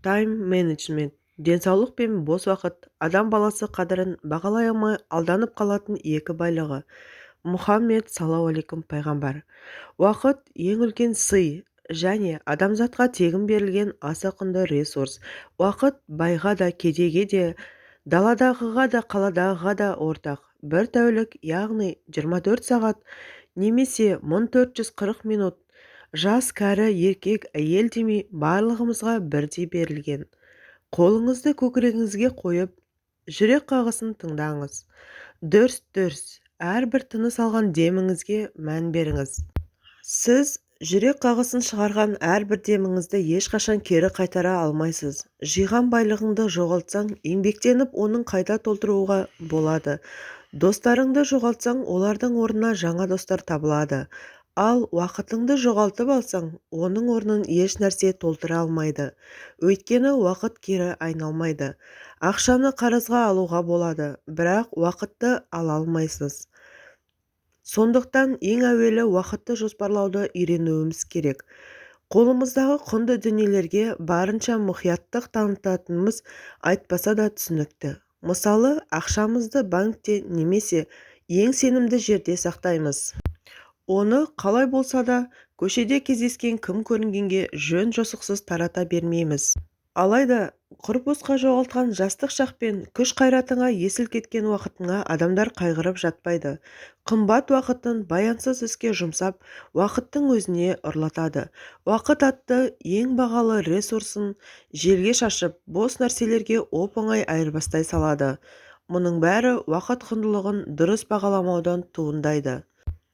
Тайм-менеджмент денсаулық пен бос уақыт адам баласы қадірін бағалай алмай алданып қалатын екі байлығы. Мұхаммед саллаллаху алейкум пайғамбар. Уақыт ең үлкен сый және адамзатқа тегін берілген аса құнды ресурс. Уақыт байға да, кедейге де, даладағыға да, қаладағыға да ортақ. Бір тәулік, яғни 24 сағат немесе 1440 минут жас, кәрі, еркек, әйел демей барлығымызға бірдей берілген. Қолыңызды көкірегіңізге қойып, жүрек қағысын тыңдаңыз. Дүрс-дүрс, әрбір тыныс алған деміңізге мән беріңіз. Сіз жүрек қағысын шығарған әрбір деміңізді ешқашан кері қайтара алмайсыз. Жиған байлығыңды жоғалтсаң, еңбектеніп оның қайта толтыруға болады. Достарыңды жоғалтсаң, олардың орнына жаңа достар табылады. Ал уақытыңды жоғалтып алсаң, оның орнын еш нәрсе толтыра алмайды. Өйткені уақыт кері айналмайды. Ақшаны қарызға алуға болады, бірақ уақытты ала алмайсыз. Сондықтан ең әуелі уақытты жоспарлауды үйренуіміз керек. Қолымыздағы құнды дүниелерге барынша мұқияттық танытатынымыз айтпаса да түсінікті. Мысалы, ақшамызды банкте немесе ең сенімді жерде сақтаймыз. Оны қалай болса да көшеде кездескен кім көрінгенге жөн-жосықсыз тарата бермейміз. Алайда құр босқа жоғалтқан жастық шақ пен күш қайратыңа, есіл кеткен уақытыңа адамдар қайғырып жатпайды. Қымбат уақытын баянсыз іске жұмсап, уақыттың өзіне ұрлатады. Уақыт атты ең бағалы ресурсын желге шашып, бос нәрселерге оп-оңай айырбастай салады. Мұның бәрі уақыт құндылығын дұрыс бағаламаудан туындайды.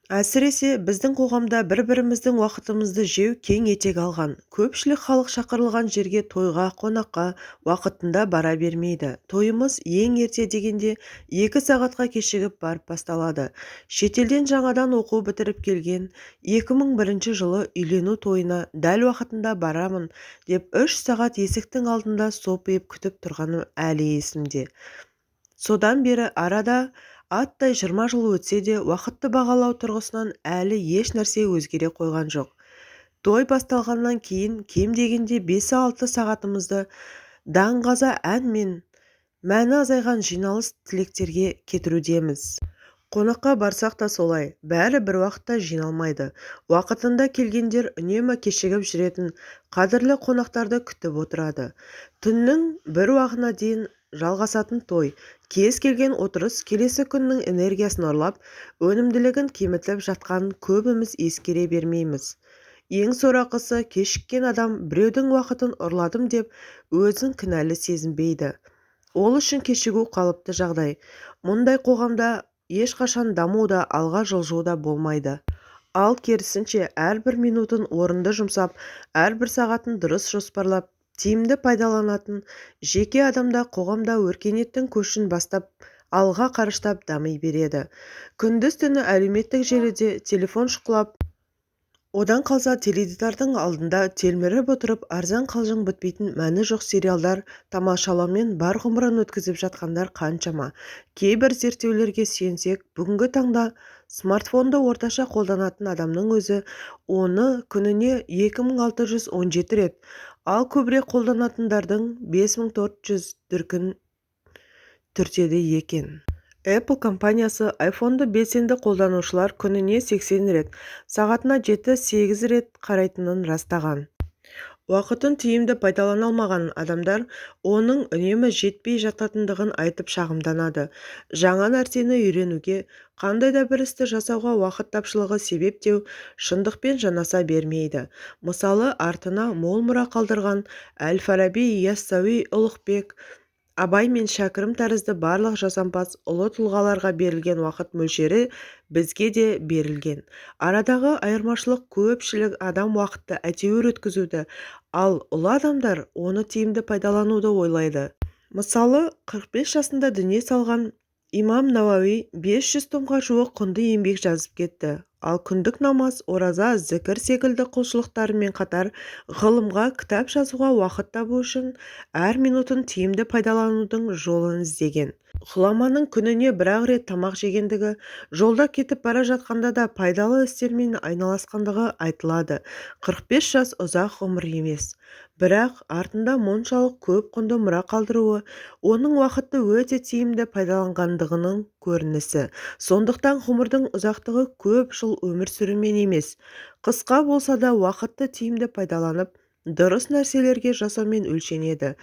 Әсіресе біздің қоғамда бір-біріміздің уақытымызды жеу кең етек алған. Көпшілік халық шақырылған жерге, тойға, қонаққа уақытында бара бермейді. Тойымыз ең ерте дегенде 2 сағатқа кешігіп барып басталады. Шетелден жаңадан оқу бітіріп келген 2001 жылы үйлену тойына дәл уақытында барамын деп 3 сағат есіктің алдында сопиып күтіп тұрғаным әлі есімде. Содан бері арада аттай 20 жыл өтсе де уақытты бағалау тұрғысынан әлі еш нәрсе өзгере қойған жоқ. Той басталғаннан кейін кем дегенде 5-6 сағатымызды даңғаза ән мен мәні азайған жиналыс тілектерге кетірудеміз. Қонаққа барсақ та солай, бәрі бір уақытта жиналмайды. Уақытында келгендер үнемі кешігіп жүретін қадірлі қонақтарды күтіп отырады. Түннің бір уағына дейін жалғасатын той, кез келген отырыс келесі күннің энергиясын ұрлап, өнімділігін кемітіп жатқанын көбіміз ескере бермейміз. Ең сорақысы, кешіккен адам біреудің уақытын ұрладым деп өзін кінәлі сезінбейді. Ол үшін кешігу қалыпты жағдай. Мұндай қоғамда ешқашан даму да, алға жылжу да болмайды. Ал керісінше, әрбір минутын орынды жұмсап, әрбір сағатын дұрыс жоспарлап, тиімді пайдаланатын жеке адамда қоғамда өркениеттің көшін бастап, алға қарыштап дами береді. Күндіз-түні әлеуметтік желіде телефон шұқылап, одан қалса теледидардың алдында телміріп отырып арзан қалжың бітпейтін мәні жоқ сериалдар тамашалаумен бар ғұмырын өткізіп жатқандар қаншама. Кейбір зерттеулерге сүйенсек, бүгінгі таңда смартфонды орташа қолданатын адамның өзі оны күніне 2617 рет, ал көбірек қолданатындардың 5400 дүркін түртеді екен. Apple компаниясы iPhone-ды белсенді қолданушылар күніне 80 рет, сағатына 7-8 рет қарайтынын растаған. Уақытын тиімді пайдалана алмаған адамдар оның үнемі жетпей жататындығын айтып шағымданады. Жаңа нәрсені үйренуге, қандай да бір істі жасауға уақыт тапшылығы себеп деу шындықпен жанаса бермейді. Мысалы, артына мол мұра қалдырған Әл-Фараби, Яссауи, Ұлықбек, Абай мен Шәкірім тәрізді барлық жасампаз ұлы тұлғаларға берілген уақыт мөлшері бізге де берілген. Арадағы айырмашылық, көпшілік адам уақытты әйтеуір өткізуді, ал ұлы адамдар оны тиімді пайдалануды ойлайды. Мысалы, 45 жасында дүние салған имам Науауи 500 томға жуық құнды еңбек жазып кетті. Ал күндік намаз, ораза, зікір секілді құлшылықтарымен қатар ғылымға, кітап жазуға уақыт табу үшін әр минутын тиімді пайдаланудың жолын іздеген. Ғұламаның күніне бір-ақ рет тамақ жегендігі, жолда кетіп бара жатқанда да пайдалы істермен айналысқандығы айтылады. 45 жас ұзақ ғұмыр емес, бірақ артында мұншалық көп құнды мұра қалдыруы, оның уақытты өте тиімді пайдаланғандығының көрінісі. Сондықтан ғұмырдың ұзақтығы көп жыл өмір сүрумен емес, қысқа болса да уақытты тиімді пайдаланып, дұрыс нәрселерге жасаумен өлшенеді.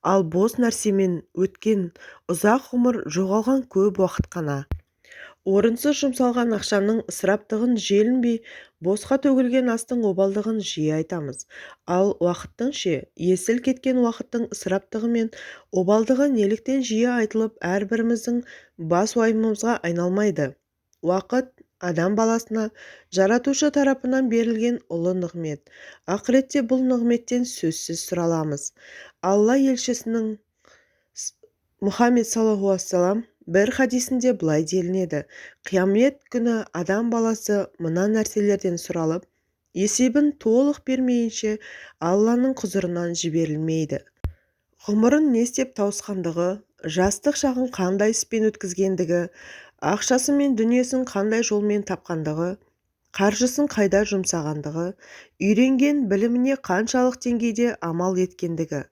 Ал бос нәрсемен өткен ұзақ ғұмыр жоғалған көп уақыт қана. Орынсыз жұмсалған ақшаның ысыраптығын желінбей, босқа төгілген астың обалдығын жиі айтамыз. Ал уақыттың ше, есіл кеткен уақыттың ысыраптығы мен обалдығы неліктен жиі айтылып, әрбіріміздің бас уайымымызға айналмайды? Уақыт адам баласына жаратушы тарапынан берілген ұлы нығмет. Ақыретте бұл нығметтен сөзсіз сұраламыз. Алла елшісінің Мұхаммед саллаллаху алейхи вассалам бір хадисінде былай делінеді: қиямет күні адам баласы мына нәрселерден сұралып, есебін толық бермейінше Алланың құзырынан жіберілмейді. Ғұмырын не істеп тауысқандығы, жастық шағын қандай іспен өткізгендігі, ақшасы мен дүниесін қандай жолмен тапқандығы, қаржысын қайда жұмсағандығы, үйренген біліміне қаншалық деңгейде амал еткендігі.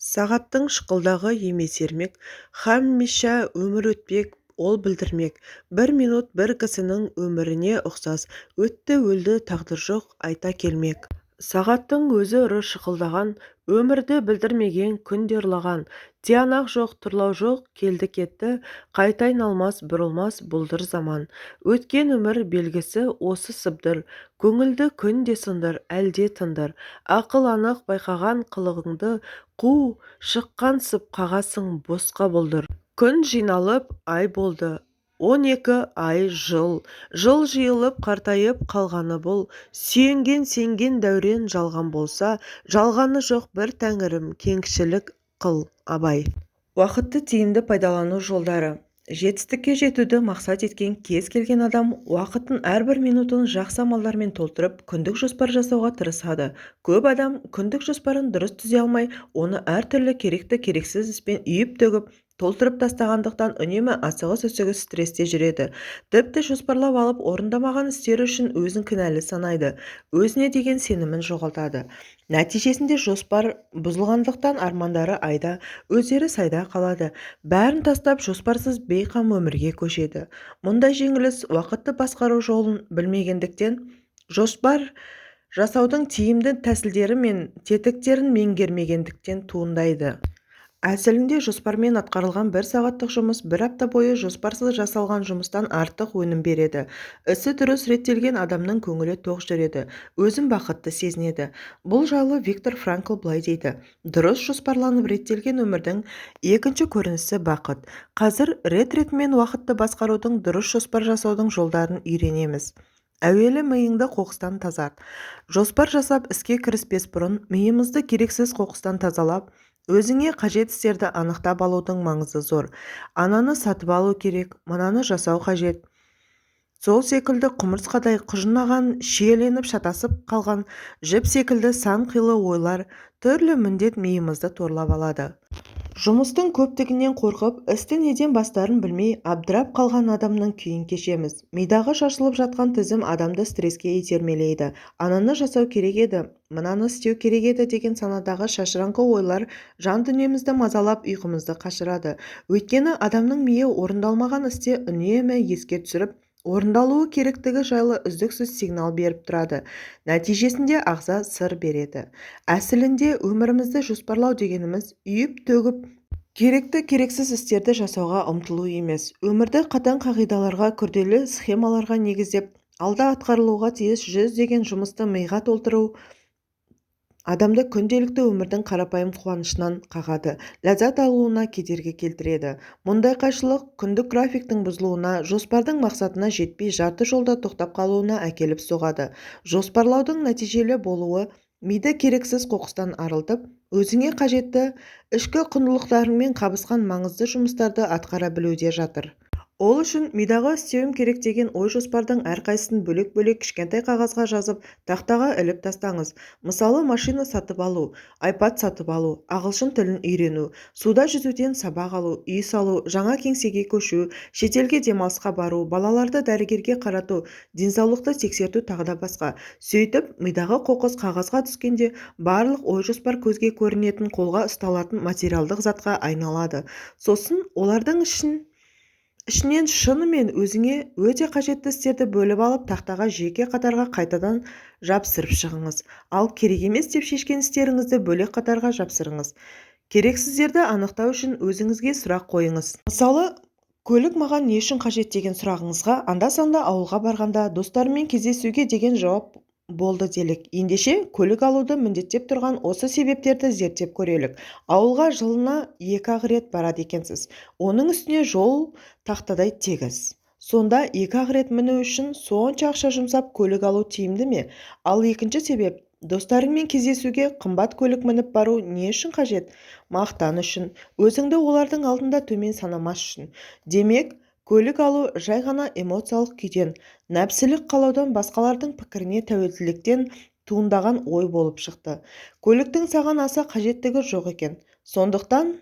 Сағаттың шықылдағы емес ермек, һәммеша өмір өтпек, ол білдірмек. Бір минут бір кісінің өміріне ұқсас, өтті өлді тағдыр жоқ, айта келмек. Сағаттың өзі ұры шықылдаған, өмірді білдірмеген, күнде ұрлаған. Тиянақ жоқ, тұрлау жоқ, келді кетті, қайта айналмас, бұрылмас бұлдыр заман. Өткен өмір белгісі осы сыбдыр, көңілді күнде сындыр, әлде тындыр. Ақыл анық байқаған қылығыңды, қу шыққан қағасың босқа бұлдыр. Күн жиналып ай болды, 12 ай жыл жиылып қартайып қалғаны бұл. Сүйенген сенген дәурен жалған болса, жалғаны жоқ бір тәңірім, кеңшілік қыл абай. Уақытты тиімді пайдалану жолдары. Жетістікке жетуді мақсат еткен кез келген адам уақыттың әрбір минутын жақсы амалдармен толтырып, күндік жоспар жасауға тырысады. Көп адам күндік жоспарын дұрыс түзе алмай, оны әртүрлі керекті керексіз іспен үйіп-төгіп, толтырып тастағандықтан үнемі асығыс-үсігіс стресте жүреді. Тіпті жоспарлап алып орындамаған істері үшін өзін кінәлі санайды, өзіне деген сенімін жоғалтады. Нәтижесінде жоспар бұзылғандықтан армандары айда, өздері сайда қалады. Бәрін тастап жоспарсыз бейқам өмірге көшеді. Мұндай жеңіліс уақытты басқару жолын білмегендіктен, жоспар жасаудың тиімді тәсілдері мен тетіктерін меңгермегендіктен туындайды. Әсілінде жоспармен атқарылған 1 сағаттық жұмыс 1 апта бойы жоспарсыз жасалған жұмыстан артық өнім береді. Ісі дұрыс реттелген адамның көңілі тоқ жүреді, өзін бақытты сезінеді. Бұл жайлы Виктор Франкл былай дейді: дұрыс жоспарланып реттелген өмірдің екінші көрінісі бақыт. Қазір рет-ретімен уақытты басқарудың, дұрыс жоспар жасаудың жолдарын үйренеміз. Әуелі миыңды қоқыстан тазарт. Жоспар жасап іске кіріспес бұрын миымызды керексіз қоқыстан тазалап, өзіңе қажет істерді анықтап алудың маңызы зор. Ананы сатып алу керек, мынаны жасау қажет. Сол секілді құмырсқадай құжынаған, шиеленіп шатасып қалған жіп секілді сан қилы ойлар, түрлі міндет миымызды торлап алады. Жұмыстың көптігінен қорқып, істі неден бастарын білмей, абдырап қалған адамның күйін кешеміз. Мидағы шашылып жатқан тізім адамды стреске итермелейді. Ананы жасау керек еді, мынаны істеу керек еді деген санадағы шашыраңқы ойлар жан дүниемізді мазалап, ұйқымызды қашырады. Өйткені адамның миы орындалмаған істе үнемі еске түсіріп, орындалуы керектігі жайлы үздіксіз сигнал беріп тұрады. Нәтижесінде ағза сыр береді. Әсілінде өмірімізді жоспарлау дегеніміз үйіп-төгіп керекті керексіз істерді жасауға ұмтылу емес. Өмірді қатаң қағидаларға, күрделі схемаларға негіздеп, алда атқарылуға тиіс 100 деген жұмысты миға толтыру адамды күнделікті өмірдің қарапайым қуанышынан қағады, ләззат алуына кедергі келтіреді. Мұндай қайшылық күндік графиктің бұзылуына, жоспардың мақсатына жетпей жарты жолда тоқтап қалуына әкеліп соғады. Жоспарлаудың нәтижелі болуы миды керексіз қоқыстан арылтып, өзіңе қажетті ішкі құндылықтарыңмен қабысқан маңызды жұмыстарды атқара білуде жатыр. Ол үшін мидағы істеуім керек деген ой-жоспардың әрқайсысын бөлек-бөлек кішкентай қағазға жазып, тақтаға іліп тастаңыз. Мысалы, машина сатып алу, iPad сатып алу, ағылшын тілін үйрену, суда жүзуден сабақ алу, үй салу, жаңа кеңсеге көшу, шетелге демалысқа бару, балаларды дәрігерге қарату, денсаулықты тексерту тағы да басқа. Сөйтіп, мидағы қоқыс қағазға түскенде барлық ой-жоспар көзге көрінетін, қолға ұсталатын материалдық затқа айналады. Сосын олардың ішінен шынымен өзіңе өте қажетті істерді бөліп алып, тақтаға жеке қатарға қайтадан жапсырып шығыңыз. Ал керек емес деп шешкен істеріңізді бөлек қатарға жапсырыңыз. Керексіздерді анықтау үшін өзіңізге сұрақ қойыңыз. Мысалы, көлік маған не үшін қажет деген сұрағыңызға анда-санда ауылға барғанда достарыммен кездесуге деген жауап болды делік. Ендеше көлік алуды міндеттеп тұрған осы себептерді зерттеп көрелік. Ауылға жылына 2-ақ рет барады екенсіз. Оның үстіне жол тақтадай тегіс. Сонда 2-ақ рет міну үшін сонша ақша жұмсап көлік алу тиімді ме? Ал екінші себеп, достарыңмен кездесуге қымбат көлік мініп бару не үшін қажет? Мақтан үшін, өзіңді олардың алдында төмен санамас үшін. Демек, көлік алу жай ғана эмоциялық күйден, нәпсілік қалаудан, басқалардың пікіріне тәуелділіктен туындаған ой болып шықты. Көліктің саған аса қажеттігі жоқ екен. Сондықтан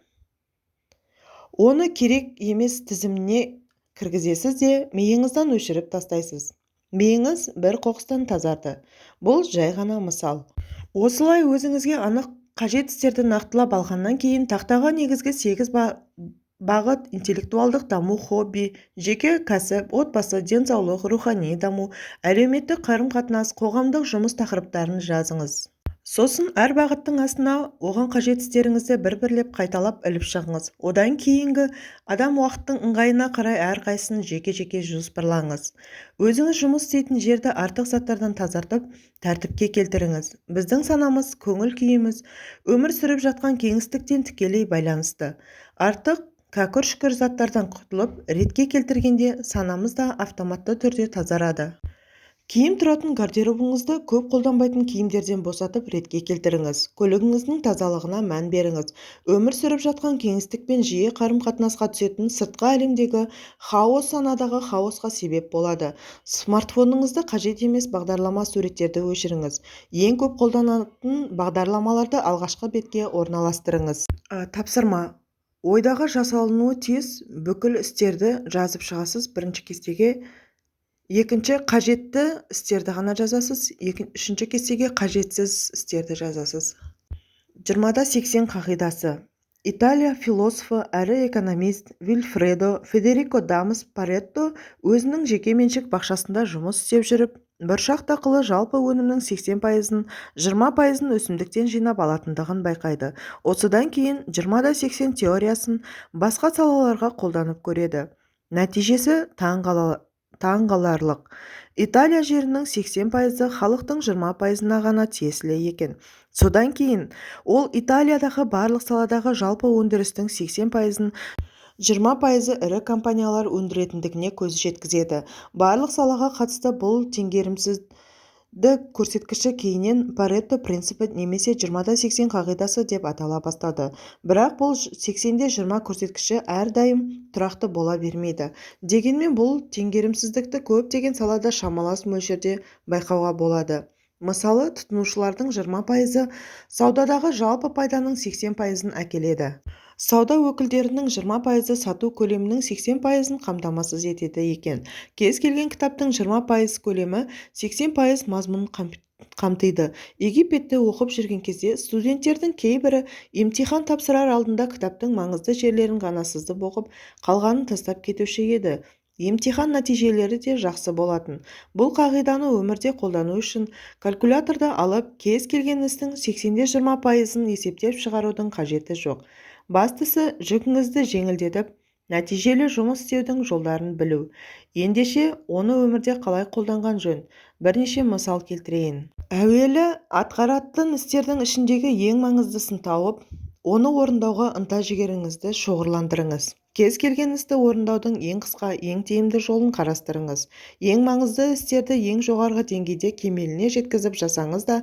оны керек емес тізіміне кіргізесіз де миыңыздан өшіріп тастайсыз. Миыңыз бір қоқыстан тазарды. Бұл жай ғана мысал. Осылай өзіңізге анық қажет істерді нақтылап алғаннан кейін тақтаға негізгі 8 бағыт: интеллектуалдық даму, хобби, жеке кәсіп, отбасы, денсаулық, рухани даму, әлеуметтік қарым-қатынас, қоғамдық жұмыс тақырыптарын жазыңыз. Сосын әр бағыттың астына оған қажет істеріңізді бір-бірлеп қайталап іліп шығыңыз. Одан кейінгі адам уақыттың ыңғайына қарай әрқайсысын жеке-жеке жоспарлаңыз. Өзіңіз жұмыс істейтін жерді артық заттардан тазартып, тәртіпке келтіріңіз. Біздің санамыз, көңіл күйіміз өмір сүріп жатқан кеңістіктен тікелей байланысты. Артық кәкір-шүкір заттардан құтылып, ретке келтіргенде санамыз да автоматты түрде тазарады. Киім тұратын гардеробыңызды көп қолданбайтын киімдерден босатып ретке келтіріңіз. Көлігіңіздің тазалығына мән беріңіз. Өмір сүріп жатқан кеңістікпен жиі қарым-қатынасқа түсетін сыртқы әлемдегі хаос санадағы хаосқа себеп болады. Смартфоныңызды қажет емес бағдарлама суреттерді өшіріңіз. Ең көп қолданатын бағдарламаларды алғашқы бетке орналастырыңыз. Тапсырма. Ойдағы жасалынуы тез бүкіл істерді жазып шығасыз. Бірінші кестеге екінші қажетті істерді ғана жазасыз, үшінші кестеге қажетсіз істерді жазасыз. 20-80 қағидасы. Италия философы әрі экономист Вильфредо Федерико Дамас Паретто өзінің жеке меншік бақшасында жұмыс істеп жүріп, бұршақ дақылы жалпы өнімнің 80%-ын, 20%-ын өсімдіктен жинап алатындығын байқайды. Осыдан кейін 20-80 теориясын басқа салаларға қолданып көреді. Нәтижесі таңғаларлық. Италия жерінің 80%-ы халықтың 20%-ына ғана тиесілі екен. Содан кейін ол Италиядағы барлық саладағы жалпы өндірістің 80%-ын, 20%-ы ірі компаниялар өндіретіндігіне көз жеткізеді. Барлық салаға қатысты бұл теңгерімсізді көрсеткіші кейіннен Паретто принципі немесе 20-80 қағидасы деп атала бастады. Бірақ бұл 80-20 көрсеткіші әрдайым тұрақты бола бермейді. Дегенмен бұл теңгерімсіздікті көптеген салада шамалас мөлшерде байқауға болады. Мысалы, тұтынушылардың 20%-ы саудадағы жалпы пайданың 80%-ын әкеледі. Сауда өкілдерінің 20%-ы сату көлемінің 80%-ын қамтамасыз етеді екен. Кез келген кітаптың 20% көлемі 80% мазмұнын қамтиды. Египетте оқып жүрген кезде студенттердің кейбірі емтихан тапсырар алдында кітаптың маңызды жерлерін ғана сызып оқып, қалғанын тастап кетуші еді. Емтихан нәтижелері де жақсы болатын. Бұл қағиданы өмірде қолдану үшін калькуляторды алып, кез келген істің 80-20%-ын есептеп шығарудың қажеті жоқ. Бастысы, жүгіңізді жеңілдетіп, нәтижелі жұмыс істеудің жолдарын білу. Ендеше, оны өмірде қалай қолданған жөн? Бірнеше мысал келтірейін. Әуелі, атқаратын істердің ішіндегі ең маңыздысын тауып, оны орындауға ынта-жігеріңізді шоғырландырыңыз. Кез келген істі орындаудың ең қысқа, ең тиімді жолын қарастырыңыз. Ең маңызды істерді ең жоғарғы деңгейде кемеліне жеткізіп жасаңыз да,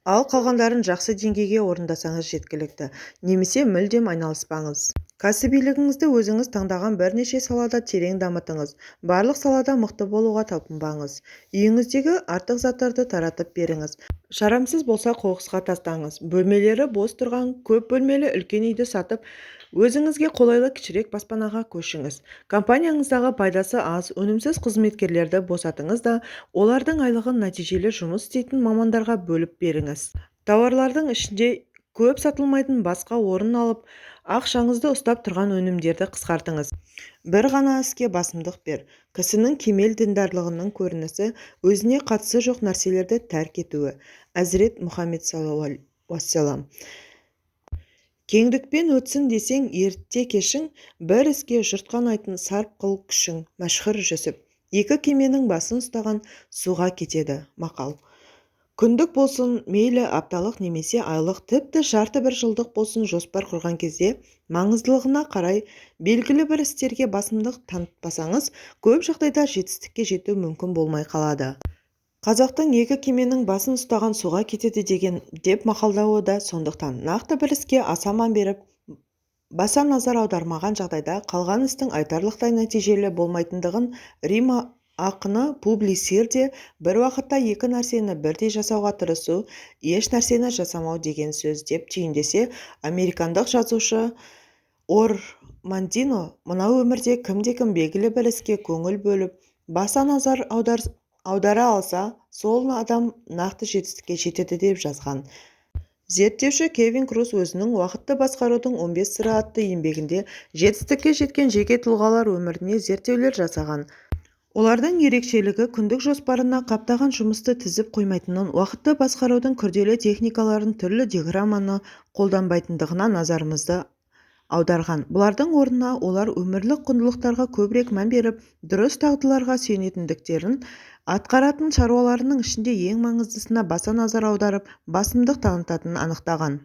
ал қалғандарын жақсы деңгейге орындасаңыз жеткілікті. Немесе мүлдем айналыспаңыз. Кәсібилігіңізді өзіңіз таңдаған бірнеше салада терең дамытыңыз. Барлық салада мықты болуға талпынбаңыз. Үйіңіздегі артық заттарды таратып беріңіз. Жарамсыз болса қоқысқа тастаңыз. Бөлмелері бос тұрған көп бөлмелі үлкен үйді сатып, өзіңізге қолайлы кішірек баспанаға көшіңіз. Компанияңыздағы пайдасы аз, өнімсіз қызметкерлерді босатыңыз да, олардың айлығын нәтижелі жұмыс істейтін мамандарға бөліп беріңіз. Тауарлардың ішінде көп сатылмайтын басқа орын алып, ақшаңызды ұстап тұрған өнімдерді қысқартыңыз. Бір ғана іске басымдық бер. Кісінің кемел діндарлығының көрінісі өзіне қатысы жоқ нәрселерді тәрк етуі. Әзірет Мұхаммед саллаллаху алейхи уассалам. Кеңдікпен өтсін десең, ерте кешің, бір іске жұрт қанайтын сарп қыл күшің. Мәшһүр Жүсіп. Екі кеменің басын ұстаған суға кетеді. Мақал. Күндік болсын, мейлі апталық немесе айлық, тіпті жарты бір жылдық болсын, жоспар құрған кезде маңыздылығына қарай белгілі бір істерге басымдық танытпасаңыз, көп жағдайда жетістікке жету мүмкін болмай қалады. Қазақтың екі кеменің басын ұстаған суға кетеді деп мақалдауы да сондықтан. Нақты бір іске аса мән беріп, баса назар аудармаған жағдайда қалған істің айтарлықтай нәтижелі болмайтындығын Рима ақыны Публий Сирде бір уақытта екі нәрсені бірдей жасауға тырысу, еш нәрсені жасамау деген сөз деп түйіндесе, американдық жазушы Ор Мандино мынау өмірде кімде-кім белгілі бір іске көңіл бөліп, баса назар аудара алса, сол адам нақты жетістікке жетеді деп жазған. Зерттеуші Кевин Круз өзінің уақытты басқарудың 15 сыры атты еңбегінде жетістікке жеткен жеке тұлғалар өміріне зерттеулер жасаған. Олардың ерекшелігі күндік жоспарына қаптаған жұмысты тізіп қоймайтынын, уақытты басқарудың күрделі техникаларын, түрлі диаграмманы қолданбайтындығына назарымызды аударған. Бұлардың орнына олар өмірлік құндылықтарға көбірек мән беріп, дұрыс дағдыларға сүйенетіндіктерін, атқаратын шаруаларының ішінде ең маңыздысына баса назар аударып, басымдық танытатынын анықтаған.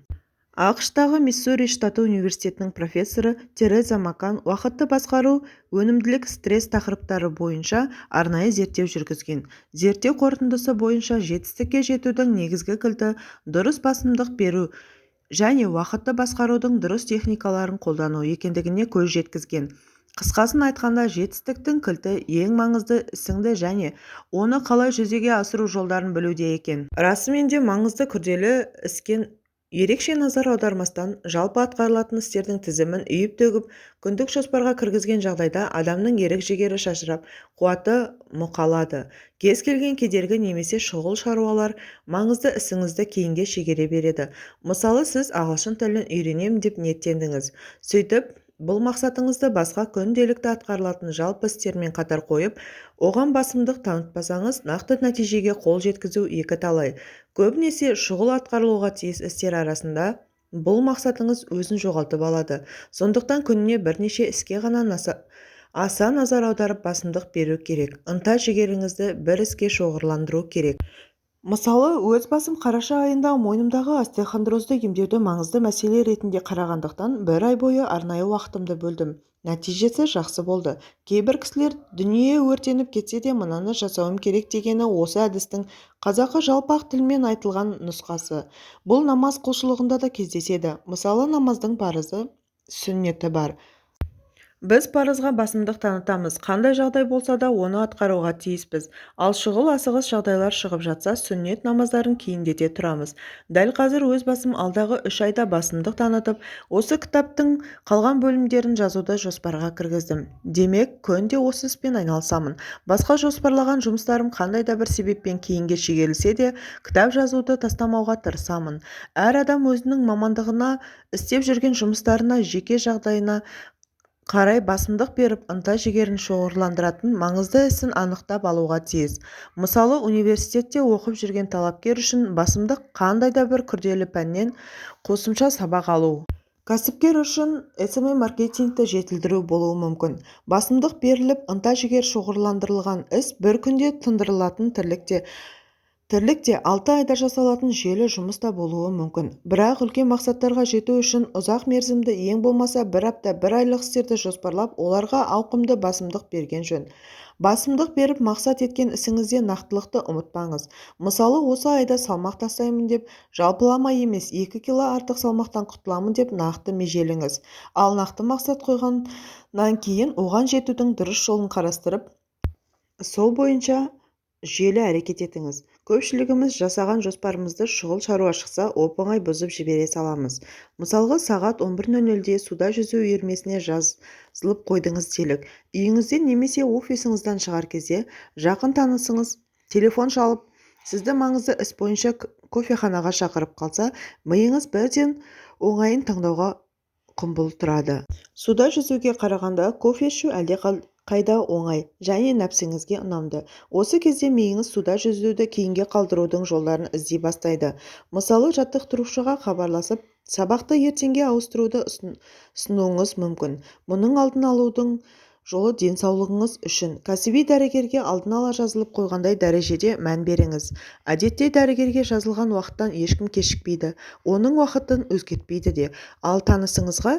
ақш-тағы Миссури штаты университетінің профессоры Тереза Макан уақытты басқару, өнімділік, стресс тақырыптары бойынша арнайы зерттеу жүргізген. Зерттеу қорытындысы бойынша жетістікке жетудің негізгі кілті дұрыс басымдық беру және уақытты басқарудың дұрыс техникаларын қолдану екендігіне көз жеткізген. Қысқасын айтқанда, жетістіктің кілті ең маңызды ісіңді және оны қалай жүзеге асыру жолдарын білуде екен. Расымен де маңызды күрделі іскен ерекше назар аудармастан, жалпы атқарылатын істердің тізімін үйіп-төгіп, күндік жоспарға кіргізген жағдайда адамның ерік-жігері шашырап, қуаты мұқалады. Кез келген кедергі немесе шұғыл шаруалар маңызды ісіңізді кейінге шегере береді. Мысалы, сіз ағылшын тілін үйренемін деп ниеттендіңіз. Сөйтіп, бұл мақсатыңызды басқа күнделікті атқарылатын жалпы істермен қатар қойып, оған басымдық танытпасаңыз, нақты нәтижеге қол жеткізу екі талай. Көбінесе шұғыл атқарылуға тиіс істер арасында бұл мақсатыңыз өзін жоғалтып алады. Сондықтан күніне бірнеше іске ғана аса назар аударып басымдық беру керек. Ынта-жігеріңізді бір іске шоғырландыру керек. Мысалы, өз басым қараша айында мойнымдағы остеохондрозды емдеуді маңызды мәселе ретінде қарағандықтан, бір ай бойы арнайы уақытымды бөлдім. Нәтижесі жақсы болды. Кейбір кісілер дүние өртеніп кетсе де мынаны жасауым керек дегені осы әдістің қазақы жалпақ тілмен айтылған нұсқасы. Бұл намаз құлшылығында да кездеседі. Мысалы, намаздың парызы, сүннеті бар. Біз парызға басымдық танытамыз, қандай жағдай болса да оны атқаруға тиіспіз. Ал шұғыл асығыс жағдайлар шығып жатса, сүннет намаздарын кейіндете тұрамыз. Дәл қазір өз басым алдағы 3 айда басымдық танытып, осы кітаптың қалған бөлімдерін жазуды жоспарға кіргіздім. Демек, күнде осы іспен айналысамын. Басқа жоспарлаған жұмыстарым қандай да бір себеппен кейінге шегерілсе де, кітап жазуды тастамауға тырысамын. Әр адам өзінің мамандығына, істеп жүрген жұмыстарына, жеке жағдайына қарай басымдық беріп, ынта-жігерін шоғырландыратын маңызды ісін анықтап алуға тиіс. Мысалы, университетте оқып жүрген талапкер үшін басымдық қандай да бір күрделі пәннен қосымша сабақ алу. Кәсіпкер үшін SMM маркетингті жетілдіру болуы мүмкін. Басымдық беріліп, ынта-жігер шоғырландырылған іс бір күнде тындырылатын тірлікте. Тірлікте 6 айда жасалатын жүйелі жұмыс та болуы мүмкін. Бірақ үлкен мақсаттарға жету үшін ұзақ мерзімді, ең болмаса 1 апта, 1 айлық істерді жоспарлап, оларға ауқымды басымдық берген жөн. Басымдық беріп мақсат еткен ісіңізде нақтылықты ұмытпаңыз. Мысалы, осы айда салмақ тастаймын деп жалпылама емес, 2 кило артық салмақтан құтыламын деп нақты межелеңіз. Ал нақты мақсат қойғаннан кейін оған жетудің дұрыс жолын қарастырып, сол бойынша жүйелі әрекет етіңіз. Көпшілігіміз жасаған жоспарымызды шұғыл шаруа шықса, оп-оңай бұзып жібере саламыз. Мысалға, сағат 11:00-де суда жүзу үйірмесіне жазылып қойдыңыз делік. Үйіңізден немесе офисіңізден шығар кезде жақын танысыңыз телефон шалып, сізді маңызды іс бойынша кофеханаға шақырып қалса, миыңыз бірден оңайын таңдауға құмбыл тұрады. Суда жүзуге қарағанда кофе ішу қайда оңай және нәпсіңізге ұнамды. Осы кезде миыңыз суда жүзуді кейінге қалдырудың жолдарын іздей бастайды. Мысалы, жаттықтырушыға хабарласып, сабақты ертеңге ауыстыруды ұсынуыңыз мүмкін. Мұның алдын алудың жолы денсаулығыңыз үшін. Кәсіби дәрігерге алдын ала жазылып қойғандай дәрежеде мән беріңіз. Әдетте дәрігерге жазылған уақыттан ешкім кешікпейді, оның уақытын өзгертпейді де. Ал танысыңызға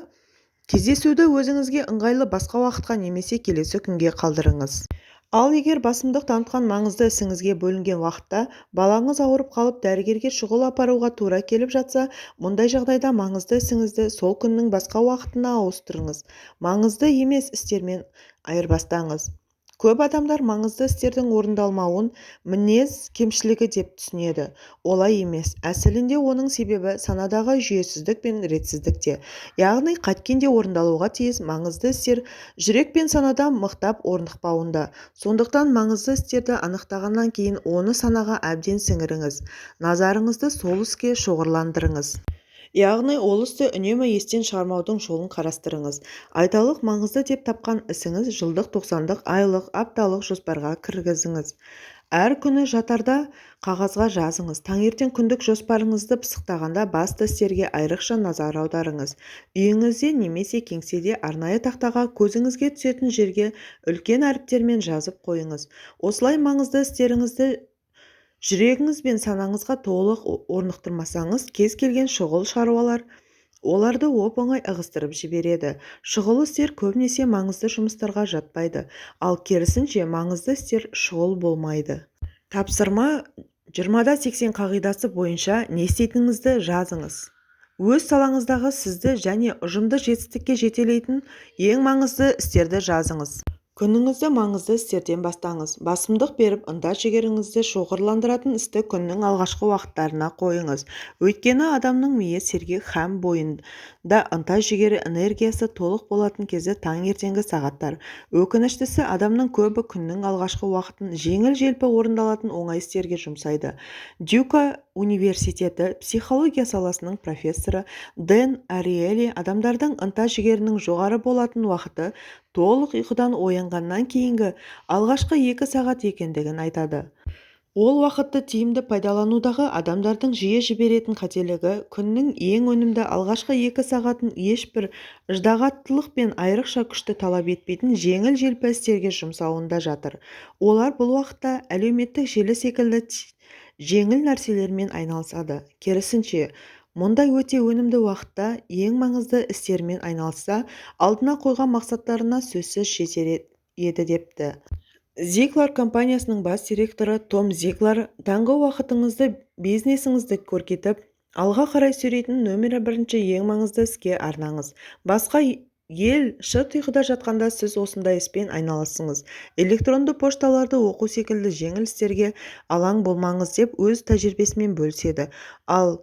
кездесуді өзіңізге ыңғайлы басқа уақытқа немесе келесі күнге қалдырыңыз. Ал егер басымдық танытқан маңызды ісіңізге бөлінген уақытта балаңыз ауырып қалып дәрігерге шұғыл апаруға тура келіп жатса, мұндай жағдайда маңызды ісіңізді сол күннің басқа уақытына ауыстырыңыз. Маңызды емес істермен айырбастаңыз. Көп адамдар маңызды істердің орындалмауын мінез кемшілігі деп түсінеді. Олай емес. Әсілінде оның себебі санадағы жүйесіздік пен ретсіздікте. Яғни қайткенде орындалуға тиіс маңызды істер жүрек пен санада мықтап орнықпауында. Сондықтан маңызды істерді анықтағаннан кейін оны санаға әбден сіңіріңіз. Назарыңызды сол іске шоғырландырыңыз. Яғни ол істі үнемі естен шығармаудың жолын қарастырыңыз. Айталық маңызды деп тапқан ісіңіз жылдық, 90-дық, айлық, апталық жоспарға кіргізіңіз. Әр күні жатарда қағазға жазыңыз. Таңертең күндік жоспарыңызды пысықтағанда басты істерге айрықша назар аударыңыз. Үйіңізде немесе кеңседе арнайы тақтаға көзіңізге түсетін жерге үлкен әріптермен жазып қойыңыз. Осылай маңызды істеріңізді жүрегіңіз бен санаңызға толық орнықтырмасаңыз, кез келген шұғыл шаруалар оларды оп-оңай ығыстырып жібереді. Шұғыл істер көбінесе маңызды жұмыстарға жатпайды, ал керісінше маңызды істер шұғыл болмайды. Тапсырма 20-80 қағидасы бойынша не істейтініңізді жазыңыз. Өз салаңыздағы сізді және ұжымды жетістікке жетелейтін ең маңызды істерді жазыңыз. Күніңізді маңызды істерден бастаңыз. Басымдық беріп, ынта-жігеріңізді шоғырландыратын істі күннің алғашқы уақыттарына қойыңыз. Өйткені адамның миы сергек һәм бойында ынта-жігері, энергиясы толық болатын кезі таңертеңгі сағаттар. Өкініштісі, адамның көбі күннің алғашқы уақытын жеңіл-желпі орындалатын оңай істерге жұмсайды. Дюка университеті психология саласының профессоры Дэн Ариэли адамдардың ынта-жігерінің жоғары болатын уақыты толық ұйқыдан оянғаннан кейінгі алғашқы 2 сағат екендігін айтады. Ол уақытты тиімді пайдаланудағы адамдардың жиі жіберетін қателігі күннің ең өнімді алғашқы 2 сағатын ешбір ыждағаттылық пен айрықша күшті талап етпейтін жеңіл-желпі істерге жұмсауында жатыр. Олар бұл уақытта әлеуметтік желі секілді жеңіл нәрселермен айналысады. Керісінше, мұндай өте өнімді уақытта ең маңызды істермен айналысса, алдына қойған мақсаттарына сөзсіз жетер еді депті. Зиглар компаниясының бас директоры Том Зиглар таңғы уақытыңызды бизнесіңізді көркейтіп, алға қарай сүйрейтін нөмірі 1 ең маңызды іске арнаңыз. Басқа ел шырт ұйқыда жатқанда сіз осындай іспен айналысыңыз. Электронды пошталарды оқу секілді жеңіл істерге алаң болмаңыз деп өз тәжірибесімен бөліседі. Ал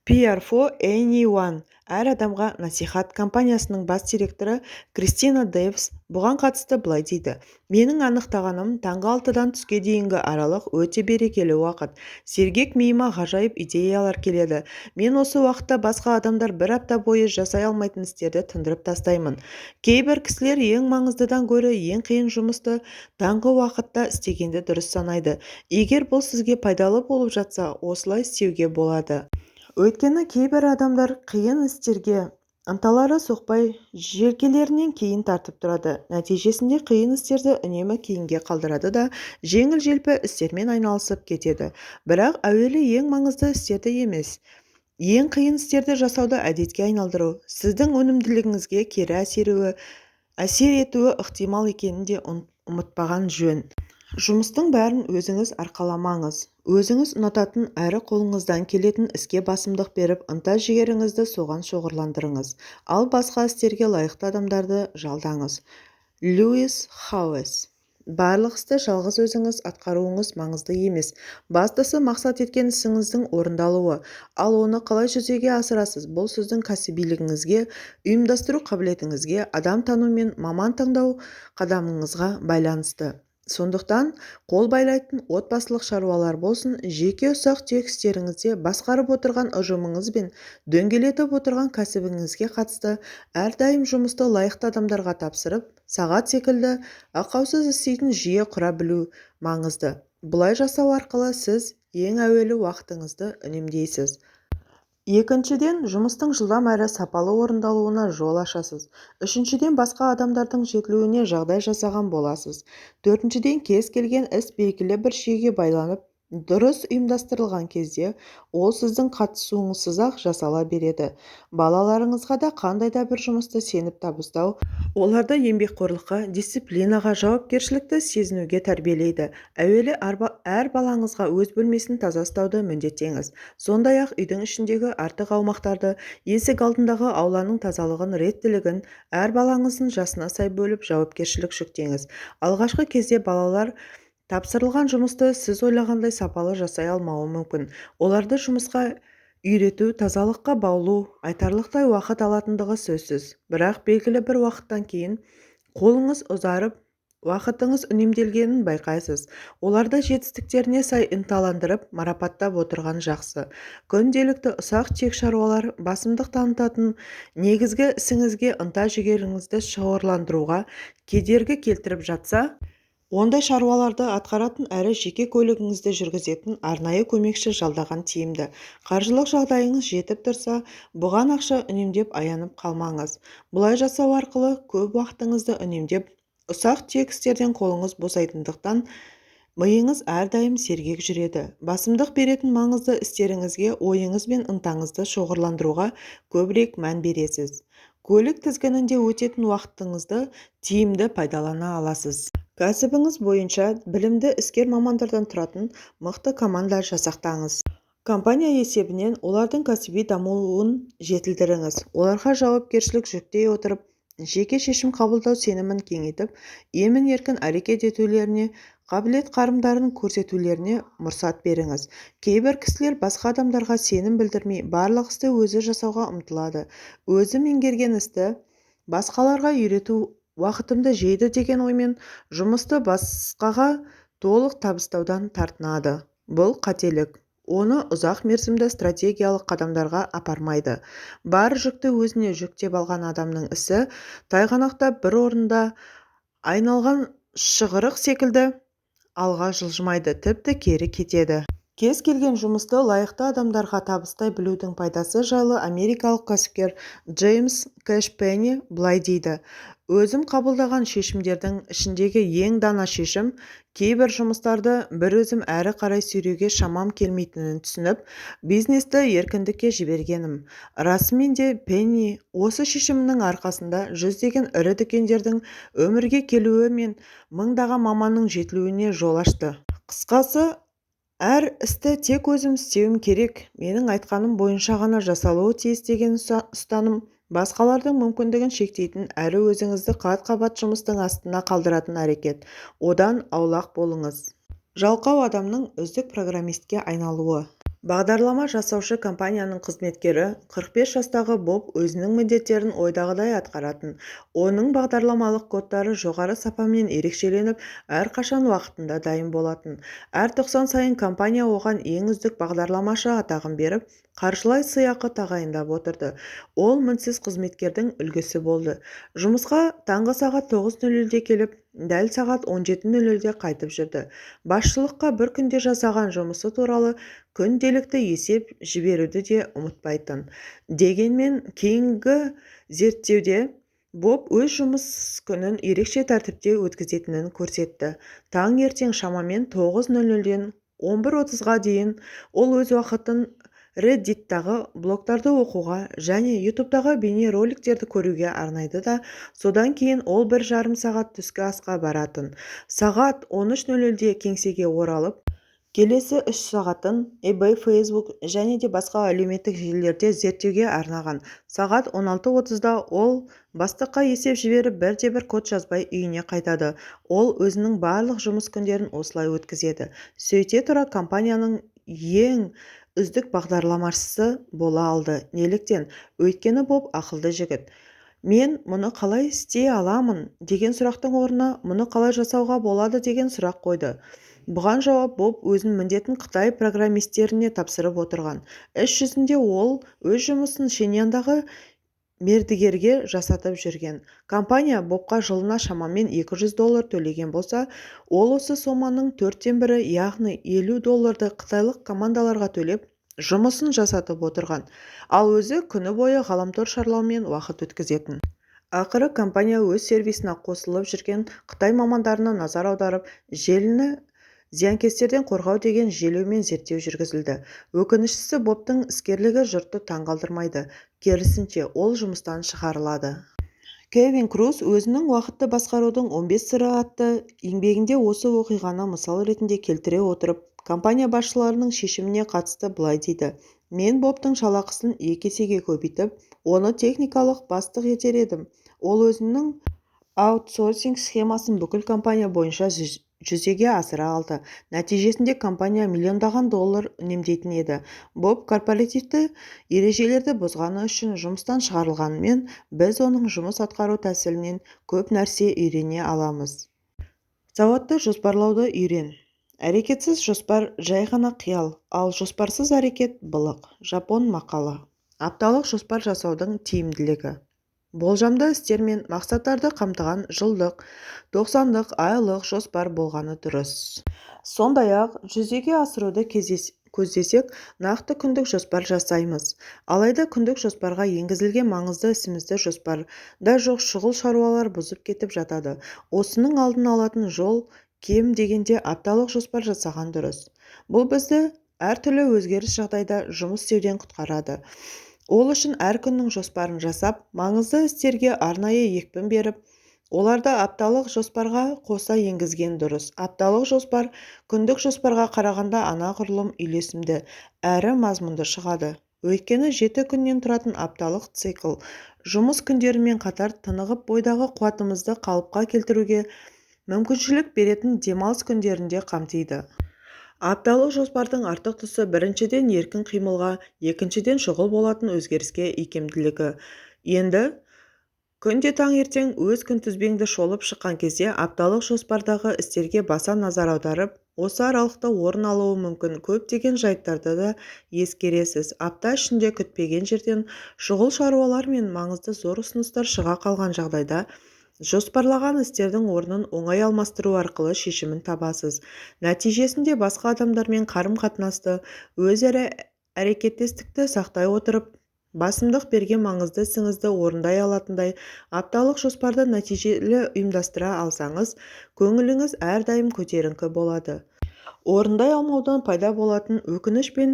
PR for Anyone әр адамға насихат компаниясының бас директоры Кристина Дэвис бұған қатысты былай дейді. Менің анықтағаным таңғы 6-дан түске дейінгі аралық өте берекелі уақыт. Сергек миыма ғажайып идеялар келеді. Мен осы уақытта басқа адамдар 1 апта бойы жасай алмайтын істерді тындырып тастаймын. Кейбір кісілер ең маңыздыдан гөрі ең қиын жұмысты таңғы уақытта істегенді дұрыс санайды. Егер бұл сізге пайдалы болып жатса, осылай істеуге болады. Өйткені кейбір адамдар қиын істерге ынталары соқпай желкелерінен кейін тартып тұрады. Нәтижесінде қиын істерді үнемі кейінге қалдырады да жеңіл-желпі істермен айналысып кетеді. Бірақ әуелі ең маңызды істерді емес, ең қиын істерді жасауды әдетке айналдыру сіздің өнімділігіңізге кері әсер етуі ықтимал екенін де ұмытпаған жөн. Жұмыстың бәрін өзіңіз арқаламаңыз. Өзіңіз ұнататын әрі қолыңыздан келетін іске басымдық беріп, ынта-жігеріңізді соған шоғырландырыңыз. Ал басқа істерге лайықты адамдарды жалдаңыз. Льюис Хауэс. Барлық істі жалғыз өзіңіз атқаруыңыз маңызды емес. Бастысы мақсат еткен ісіңіздің орындалуы. Ал оны қалай жүзеге асырасыз? Бұл сіздің кәсібилігіңізге, ұйымдастыру қабілетіңізге, адам тану мен маман таңдау қадамыңызға байланысты. Сондықтан қол байлайтын отбасылық шаруалар болсын, жеке ұсақ түйек істеріңізде, басқарып отырған ұжымыңыз бен дөңгелетіп отырған кәсібіңізге қатысты әрдайым жұмысты лайықты адамдарға тапсырып, сағат секілді ақаусыз істейтін жүйе құра білу маңызды. Бұлай жасау арқылы сіз ең әуелі уақытыңызды үнемдейсіз. Екіншіден, жұмыстың жылдам әрі сапалы орындалуына жол ашасыз. Үшіншіден, басқа адамдардың жетілуіне жағдай жасаған боласыз. Төртіншіден, кез келген іс белгілі бір жүйеге байланып, дұрыс ұйымдастырылған кезде, ол сіздің қатысуыңызсыз-ақ жасала береді. Балаларыңызға да қандай да бір жұмысты сеніп табыстау, оларды еңбекқорлыққа, дисциплинаға, жауапкершілікті сезінуге тәрбиелейді. Әуелі әр балаңызға өз бөлмесін таза ұстауды міндеттеңіз. Сондай-ақ үйдің ішіндегі артық аумақтарды, есік алдындағы ауланың тазалығын, реттілігін әр балаңыздың жасына сай бөліп жауапкершілік жүктеңіз. Алғашқы кезде балалар тапсырылған жұмысты сіз ойлағандай сапалы жасай алмауы мүмкін. Оларды жұмысқа үйрету, тазалыққа баулу айтарлықтай уақыт алатындығы сөзсіз. Бірақ белгілі бір уақыттан кейін қолыңыз ұзарып, уақытыңыз үнемделгенін байқайсыз. Оларды жетістіктеріне сай ынталандырып, марапаттап отырған жақсы. Күнделікті ұсақ-түйек шаруалар басымдық танытатын негізгі ісіңізге ынта-жігеріңізді шоғырландыруға кедергі келтіріп жатса, ондай шаруаларды атқаратын әрі жеке көлігіңізді жүргізетін арнайы көмекші жалдаған тиімді. Қаржылық жағдайыңыз жетіп тұрса, бұған ақша үнемдеп аянып қалмаңыз. Бұлай жасау арқылы көп уақытыңызды үнемдеп, ұсақ-түйек істерден қолыңыз босайтындықтан миыңыз әрдайым сергек жүреді. Басымдық беретін маңызды істеріңізге ойыңыз бен ынтаңызды шоғырландыруға көбірек мән бересіз. Көлік тізгінінде өтетін уақытыңызды тиімді пайдалана аласыз. Кәсібіңіз бойынша білімді іскер мамандардан тұратын мықты команда жасақтаңыз. Компания есебінен олардың кәсіби дамуын жетілдіріңіз. Оларға жауапкершілік жүктей отырып, жеке шешім қабылдау сенімін кеңейтіп, емін-еркін әрекет етулеріне, қабілет-қарымдарын көрсетулеріне мұрсат беріңіз. Кейбір кісілер басқа адамдарға сенім білдірмей, барлық істі өзі жасауға ұмтылады. Өзі меңгерген істі басқаларға үйрету уақытымды жейді деген оймен жұмысты басқаға толық табыстаудан тартынады. Бұл қателік. Оны ұзақ мерзімді стратегиялық қадамдарға апармайды. Бар жүкті өзіне жүктеп алған адамның ісі тайғанақтап бір орында айналған шығырық секілді алға жылжымайды, тіпті кері кетеді. Кез келген жұмысты лайықты адамдарға табыстай білудің пайдасы жайлы америкалық кәсіпкер Джеймс Кэш Пенни былай дейді: өзім қабылдаған шешімдердің ішіндегі ең дана шешім кейбір жұмыстарды бір өзім әрі қарай сүйреуге шамам келмейтінін түсініп, бизнесті еркіндікке жібергенім. Расымен де Пенни осы шешімінің арқасында жүздеген ірі дүкендердің өмірге келуі мен мыңдаған маманның жетілуіне жол ашты. Қысқасы, әр істі тек өзім істеуім керек, менің айтқаным бойынша ғана жасалуы тиіс деген ұстаным басқалардың мүмкіндігін шектейтін әрі өзіңізді қат-қабат жұмыстың астына қалдыратын әрекет. Одан аулақ болыңыз. Жалқау адамның үздік программистке айналуы. Бағдарлама жасаушы компанияның қызметкері 45 жастағы Боб өзінің міндеттерін ойдағыдай атқаратын. Оның бағдарламалық кодтары жоғары сапамен ерекшеленіп, әрқашан уақытында дайын болатын. Әр 90 сайын компания оған ең үздік бағдарламашы атағын беріп, қаржылай сыйақы тағайындап отырды. Ол мінсіз қызметкердің үлгісі болды. Жұмысқа таңғы сағат 9:00-де келіп, дәл сағат 17:00-де қайтып жүрді. Басшылыққа бір күнде жасаған жұмысы туралы күнделікті есеп жіберуді де ұмытпайтын. Дегенмен, кейінгі зерттеуде Боб өз жұмыс күнін ерекше тәртіпте өткізетінін көрсетті. Таңертең шамамен 9:00-ден 11:30-ға дейін ол өз уақытын Reddit'тағы блогтарды оқуға және YouTube'дағы бейнероликтерді көруге арнайды да, содан кейін ол 1,5 сағат түскі асқа баратын. Сағат 13:00-де кеңсеге оралып, келесі 3 сағатын eBay, Facebook және де басқа әлеуметтік желілерде зерттеуге арнаған. Сағат 16:30-да ол бастыққа есеп жіберіп, бірде-бір код жазбай үйіне қайтады. Ол өзінің барлық жұмыс күндерін осылай өткізеді. Сөйте тұра компанияның ең үздік бағдарламашысы бола алды. Неліктен? Өйткені Боб ақылды жігіт. Мен мұны қалай істей аламын деген сұрақтың орнына мұны қалай жасауға болады деген сұрақ қойды. Бұған жауап Боб өзінің міндетін Қытай программистеріне тапсырып отырған. Іс жүзінде ол өз жұмысын Шеньяндағы мердігерге жасатып жүрген. Компания Бобқа жылына шамамен $200 төлеген болса, ол осы соманың 1/4, яғни $50 қытайлық командаларға төлеп, жұмысын жасатып отырған. Ал өзі күні бойы ғаламтор шарлаумен уақыт өткізетін. Ақыры компания өз сервисіне қосылып жүрген Қытай мамандарына назар аударып, желіні зиянкестерден қорғау деген желеумен зерттеу жүргізілді. Өкініштісі, Бобтың іскерлігі жұртты таңғалдырмайды. Керісінше, ол жұмыстан шығарылады. Кевин Круз өзінің уақытты басқарудың 15 сыры атты еңбегінде осы оқиғаны мысал ретінде келтіре отырып, компания басшыларының шешіміне қатысты былай дейді: "Мен Бобтың жалақысын 2 есеге көбейтіп, оны техникалық бастық етер едім. Ол өзінің аутсорсинг схемасын бүкіл компания бойынша жүзеге асыра алды. Нәтижесінде компания миллиондаған доллар үнемдейтін еді. Боб корпоративті ережелерді бұзғаны үшін жұмыстан шығарылғанымен, біз оның жұмыс атқару тәсілінен көп нәрсе үйрене аламыз." Сауатты жоспарлауды үйрен. Әрекетсіз жоспар жай ғана қиял, ал жоспарсыз әрекет былық. Жапон мақалы. Апталық жоспар жасаудың тиімділігі. Болжамды істер мен мақсаттарды қамтыған жылдық, 90-дық, айлық жоспар болғаны дұрыс. Сондай-ақ, жүзеге асыруды көздесек, нақты күндік жоспар жасаймыз. Алайда күндік жоспарға енгізілген маңызды ісімізді жоспарда жоқ шұғыл шаруалар бұзып кетіп жатады. Осының алдын алатын жол кем дегенде апталық жоспар жасаған дұрыс. Бұл бізді әртүрлі өзгеріс жағдайда жұмыс істеуден құтқарады. Ол үшін әр күннің жоспарын жасап, маңызды істерге арнайы екпін беріп, оларды апталық жоспарға қоса енгізген дұрыс. Апталық жоспар күндік жоспарға қарағанда анағұрлым үйлесімді әрі мазмұнды шығады. Өйткені 7 күннен тұратын апталық цикл жұмыс күндерімен қатар тынығып бойдағы қуатымызды қалыпқа келтіруге мүмкіншілік беретін демалыс күндерінде қамтиды. Апталық жоспардың артық тұсы біріншіден еркін қимылға, екіншіден шұғыл болатын өзгеріске икемділігі. Енді күнде таңертең өз күнтізбеңді шолып шыққан кезде апталық жоспардағы істерге баса назар аударып, осы аралықта орын алуы мүмкін көптеген жайттарды да ескересіз. Апта ішінде күтпеген жерден шұғыл шаруалар мен маңызды зор ұсыныстар шыға қалған жағдайда, жоспарлаған істердің орнын оңай алмастыру арқылы шешімін табасыз. Нәтижесінде басқа адамдармен қарым-қатынасты, өзара әрекеттестікті сақтай отырып, басымдық берген маңызды ісіңізді орындай алатындай апталық жоспарды нәтижелі ұйымдастыра алсаңыз, көңіліңіз әрдайым көтеріңкі болады. Орындай алмаудан пайда болатын өкініш пен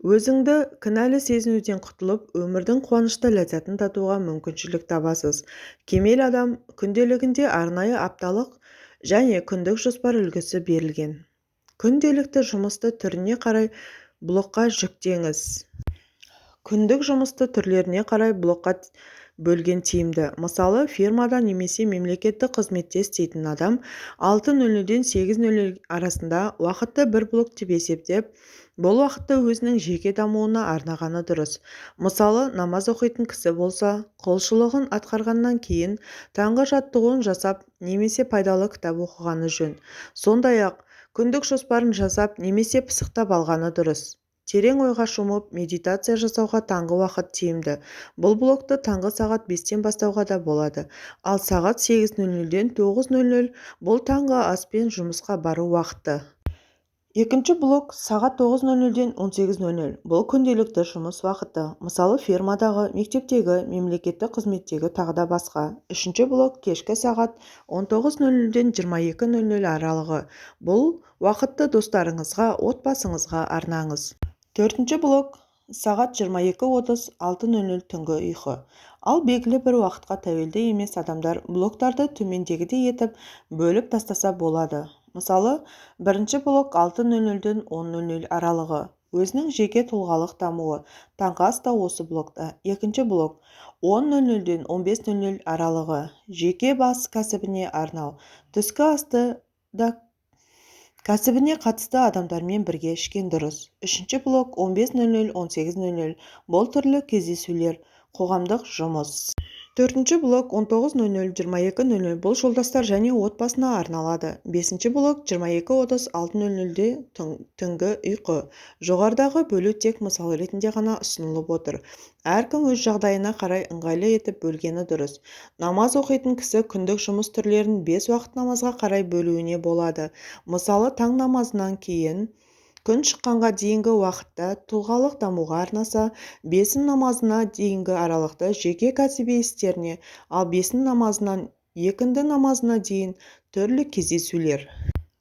өзіңді кінәлі сезінуден құтылып, өмірдің қуанышты ләззатын татуға мүмкіншілік табасыз. Кемел адам күнделігінде арнайы апталық және күндік жоспар үлгісі берілген. Күнделікті жұмысты түріне қарай блокқа жүктеңіз. Күндік жұмысты түрлеріне қарай блокқа бөлген тиімді. Мысалы, фирмада немесе мемлекеттік қызметте істейтін адам 6:00-ден 8:00 арасында уақытты бір блок деп есептеп, бұл уақытты өзінің жеке дамуына арнағаны дұрыс. Мысалы, намаз оқитын кісі болса, құлшылығын атқарғаннан кейін таңғы жаттығуын жасап, немесе пайдалы кітап оқығаны жөн. Сондай-ақ, күндік жоспарын жасап, немесе пысықтап алғаны дұрыс. Терең ойға шомып, медитация жасауға таңғы уақыт тиімді. Бұл блокты таңғы сағат 5-тен бастауға да болады. Ал сағат 8:00-ден 9:00 бұл таңғы ас пен жұмысқа бару уақыты. Екінші блок сағат 9:00-ден 18:00 бұл күнделікті жұмыс уақыты, мысалы фермадағы, мектептегі, мемлекеттік қызметтегі тағы да басқа. Үшінші блок кешкі сағат 19:00-ден 22:00 аралығы. Бұл уақытты достарыңызға, отбасыңызға арнаңыз. Төртінші блок сағат 22:30-6:00 түнгі ұйқы. Ал белгілі бір уақытқа тәуелді емес адамдар блоктарды төмендегідей етіп бөліп тастаса болады. Мысалы, бірінші блок 6:00-ден 10:00 аралығы. Өзінің жеке тұлғалық дамуы. Таңғы аста осы блокта. Екінші блок 10:00-ден 15:00 аралығы. Жеке бас кәсібіне арнау. Түскі асты да кәсібіне қатысты адамдармен бірге ішкен дұрыс. Үшінші блок 15:00-18:00 бұл түрлі кездесулер, қоғамдық жұмыс. Төртінші блок 19:00-22:00 бұл жолдастар және отбасына арналады. Бесінші блок 22:30-6:00-де түнгі ұйқы. Жоғарыдағы бөлу тек мысал ретінде ғана ұсынылып отыр. Әркім өз жағдайына қарай ыңғайлы етіп бөлгені дұрыс. Намаз оқитын кісі күндік жұмыс түрлерін 5 уақыт намазға қарай бөлуіне болады. Мысалы, таң намазынан кейін күн шыққанға дейінгі уақытта тұлғалық дамуға арнаса, бесін намазына дейінгі аралықты жеке кәсіби істеріне, ал бесін намазынан екінді намазына дейін түрлі кездесулер.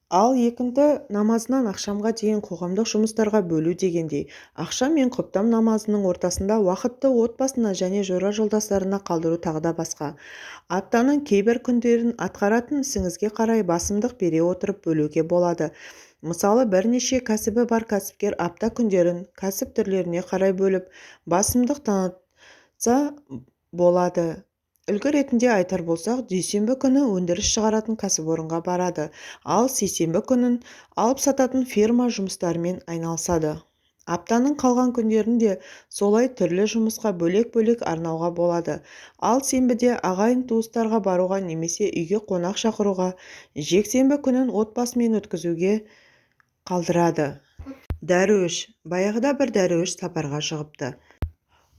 Ал екінді намазынан ақшамға дейін қоғамдық жұмыстарға бөлу дегендей, ақшам мен құптам намазының ортасында уақытты отбасына және жора жолдастарына қалдыру тағы да басқа. Аптаның кейбір күндерін атқаратын ісіңізге қарай басымдық бере отырып бөлуге болады. Мысалы, бірнеше кәсібі бар кәсіпкер апта күндерін кәсіп түрлеріне қарай бөліп, басымдық танытса болады. Үлгі ретінде айтар болсақ, дүйсенбі күні өндіріс шығаратын кәсіпорынға барады, ал сейсенбі күнін алып сататын ферма жұмыстарымен айналысады. Аптаның қалған күндерінде солай түрлі жұмысқа бөлек-бөлек арнауға болады. Ал сенбіде ағайын туыстарға баруға немесе үйге қонақ шақыруға, жексенбі күнін отбасымен өткізуге қалдырады. Дәруіш. Баяғыда бір дәруіш сапарға шығыпты.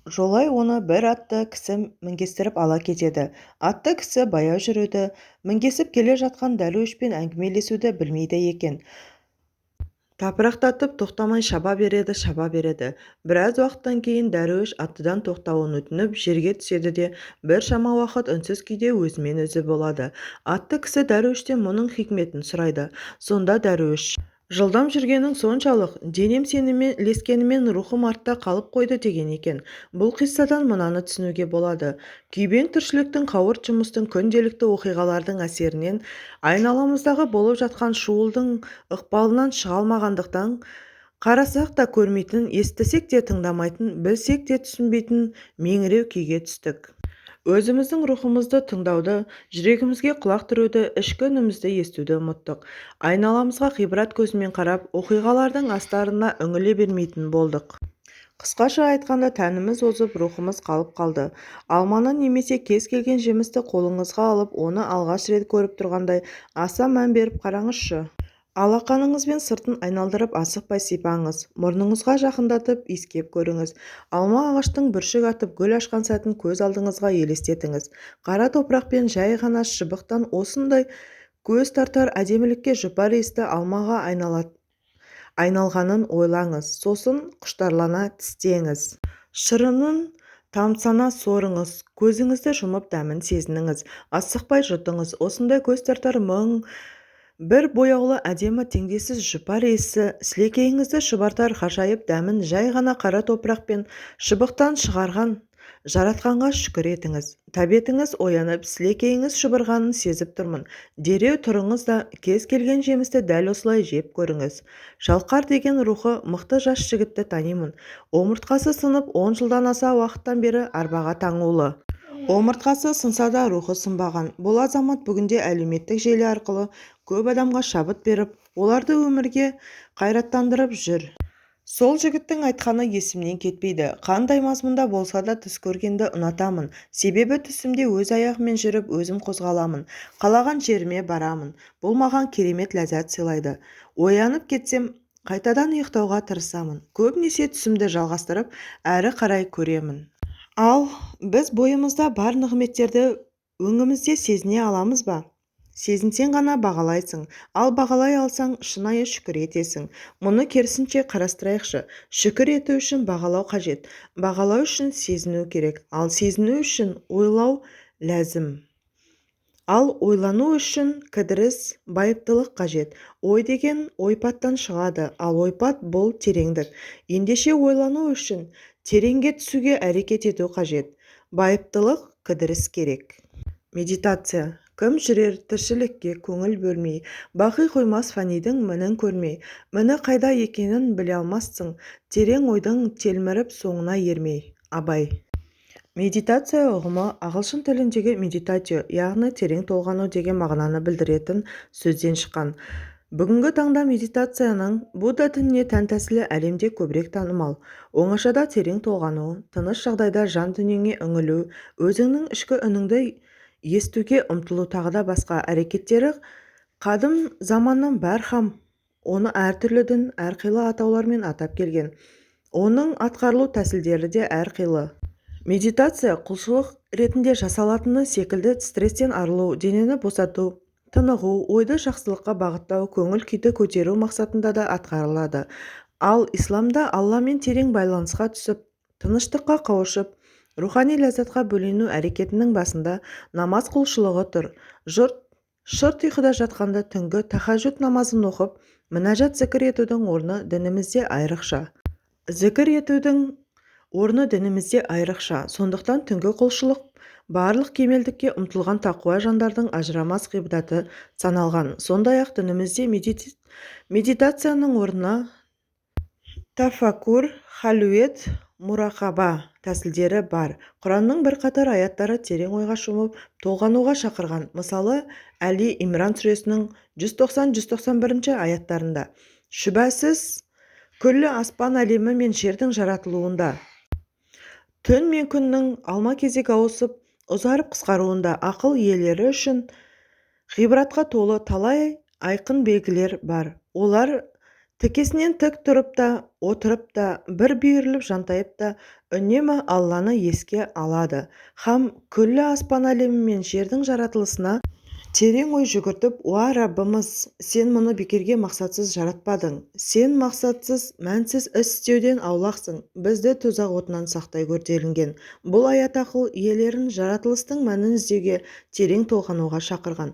Жолай оны бір атты кісі мінгестіріп ала кетеді. Атты кісі баяу жүруді, мінгесіп келе жатқан дәруішпен әңгімелесуді білмейді екен. Тапырақтатып тоқтамай шаба береді. Біраз уақыттан кейін дәруіш аттыдан тоқтауын өтініп жерге түседі де бір шама уақыт үнсіз күйде өзімен өзі болады. Атты кісі дәруіштен мұның хикметін сұрайды. Сонда дәруіш: жылдам жүргенің соншалық, денем сенімен ілескенімен рухым артта қалып қойды деген екен. Бұл қиссадан мынаны түсінуге болады. Күйбең тіршіліктің, қауырт жұмыстың, күнделікті оқиғалардың әсерінен, айналамыздағы болып жатқан шуылдың ықпалынан шыға алмағандықтан, қарасақ та көрмейтін, естісек те тыңдамайтын, білсек те түсінбейтін меңіреу күйге түстік. Өзіміздің рухымызды тыңдауды, жүрегімізге құлақ тұруды, ішкі үнімізді естуді ұмыттық. Айналамызға ғибрат көзімен қарап, оқиғалардың астарына үңіле бермейтін болдық. Қысқаша айтқанда, тәніміз озып, рухымыз қалып қалды. Алманы немесе кез келген жемісті қолыңызға алып, оны алғаш рет көріп тұрғандай аса мән беріп қараңызшы. Алақаныңызбен сыртын айналдырып асықпай сипаңыз, мұрныңызға жақындатып иіскеп көріңіз. Алма ағаштың бүршік атып гүл ашқан сәтін көз алдыңызға елестетіңіз. Қара топырақпен жай ғана шыбықтан осындай көз тартар әдемілікке жұпар иісті алмаға айналғанын ойлаңыз. Сосын құштарлана тістеңіз. Шырынын тамсана сорыңыз, көзіңізді жұмып дәмін сезініңіз. Асықпай жұтыңыз. Осындай көз тартар бір бояулы әдемі теңдессіз жұпар иісі сілекейіңізді шұбартар ғажайып дәмін жай ғана қара топырақ пен шыбықтан шығарған жаратқанға шүкір етіңіз. Тәбетіңіз оянып, сілекейіңіз шұбырғанын сезіп тұрмын. Дереу тұрыңыз да кез келген жемісті дәл осылай жеп көріңіз. Шалқар деген рухы мықты жас жігітті танимын. Омыртқасы сынып 10 жылдан аса уақыттан бері арбаға таңулы. Омыртқасы сынса да рухы сынбаған. Бұл азамат бүгінде әлеуметтік желі арқылы көп адамға шабыт беріп, оларды өмірге қайраттандырып жүр. Сол жігіттің айтқаны есімнен кетпейді. Қандай мазмұнда болса да түс көргенді ұнатамын. Себебі түсімде өз аяғыммен жүріп, өзім қозғаламын. Қалаған жеріме барамын. Бұл маған керемет ләззат сыйлайды. Оянып кетсем, Қайтадан ұйықтауға тырысамын. Көбінесе түсімді жалғастырып, әрі қарай көремін. Ал біз бойымызда бар нығметтерді өңімізде сезіне аламыз ба? Сезінсең ғана бағалайсың, ал бағалай алсаң шынайы шүкір етесің. Мұны керісінше қарастырайықшы. Шүкір ету үшін бағалау қажет. Бағалау үшін сезіну керек, ал сезіну үшін ойлау ләзім. Ал ойлану үшін кідіріс, байыптылық қажет. Ой деген ойпаттан шығады, ал ойпат бұл тереңдік. Ендеше ойлану үшін тереңге түсуге әрекет ету қажет. Байыптылық, кідіріс керек. Медитация. Кім жүрер тіршілікке көңіл бөлмей, бақи қоймас фәнидің мінін көрмей. Міні қайда екенін біле алмассың, терең ойдың телміріп соңына ермей. Абай. Медитация ұғымы ағылшын тіліндегі медитатио, яғни терең толғану деген мағынаны білдіретін сөзден шыққан. Бүгінгі таңда медитацияның Будда дініне тән тәсілі әлемде көбірек танымал. Оңашада терең толғану, тыныш жағдайда жан дүниеңе үңілу, өзіңнің ішкі үніңді естуге ұмтылу тағы да басқа әрекеттері қадым заманнан бәрхам оны әртүрлі дін, әрқилы атаулармен атап келген. Оның атқарылу тәсілдері де әрқилы. Медитация құлшылық ретінде жасалатыны секілді стресстен арылу, денені босату, тынығу, ойды жақсылыққа бағыттау, көңіл күйді көтеру мақсатында да атқарылады. Ал исламда Алламен терең байланысқа түсіп, тыныштыққа қауышып, рухани ләззатқа бөлену әрекетінің басында намаз құлшылығы тұр. Жұрт шырт ұйқыда жатқанда түнгі тахаджуд намазын оқып, мінәжат зікір етудің орны дінімізде айрықша. Зікір етудің орны дінімізде айрықша. Сондықтан түнгі құлшылық барлық кемелдікке ұмтылған тақуа жандардың ажырамас ғибадаты саналған. Сондай-ақ дінімізде медитацияның орнына тафаккур, халует, мурақаба тәсілдері бар. Құранның бірқатар аяттары терең ойға шомып, толғануға шақырған. Мысалы, Әли Имран сүресінің 190-191 аяттарында. Шүбәсіз, күллі аспан әлемі мен жердің жаратылуында, түн мен күннің алма-кезек ауысып, ұзарып қысқаруында ақыл иелері үшін ғибратқа толы талай айқын белгілер бар. Олар тікесінен тік тұрып та, отырып та, бір бүйіріліп жантайып та, үнемі Алланы еске алады. Хам күллі аспан әлемі мен жердің жаратылысына терең ой жүгіртіп, уа Раббымыз, сен мұны бекерге мақсатсыз жаратпадың. Сен мақсатсыз, мәнсіз іс істеуден аулақсың. Бізді тозақ отынан сақтай көр делінген. Бұл аят ақыл иелерін жаратылыстың мәнін іздеуге, терең толғануға шақырған.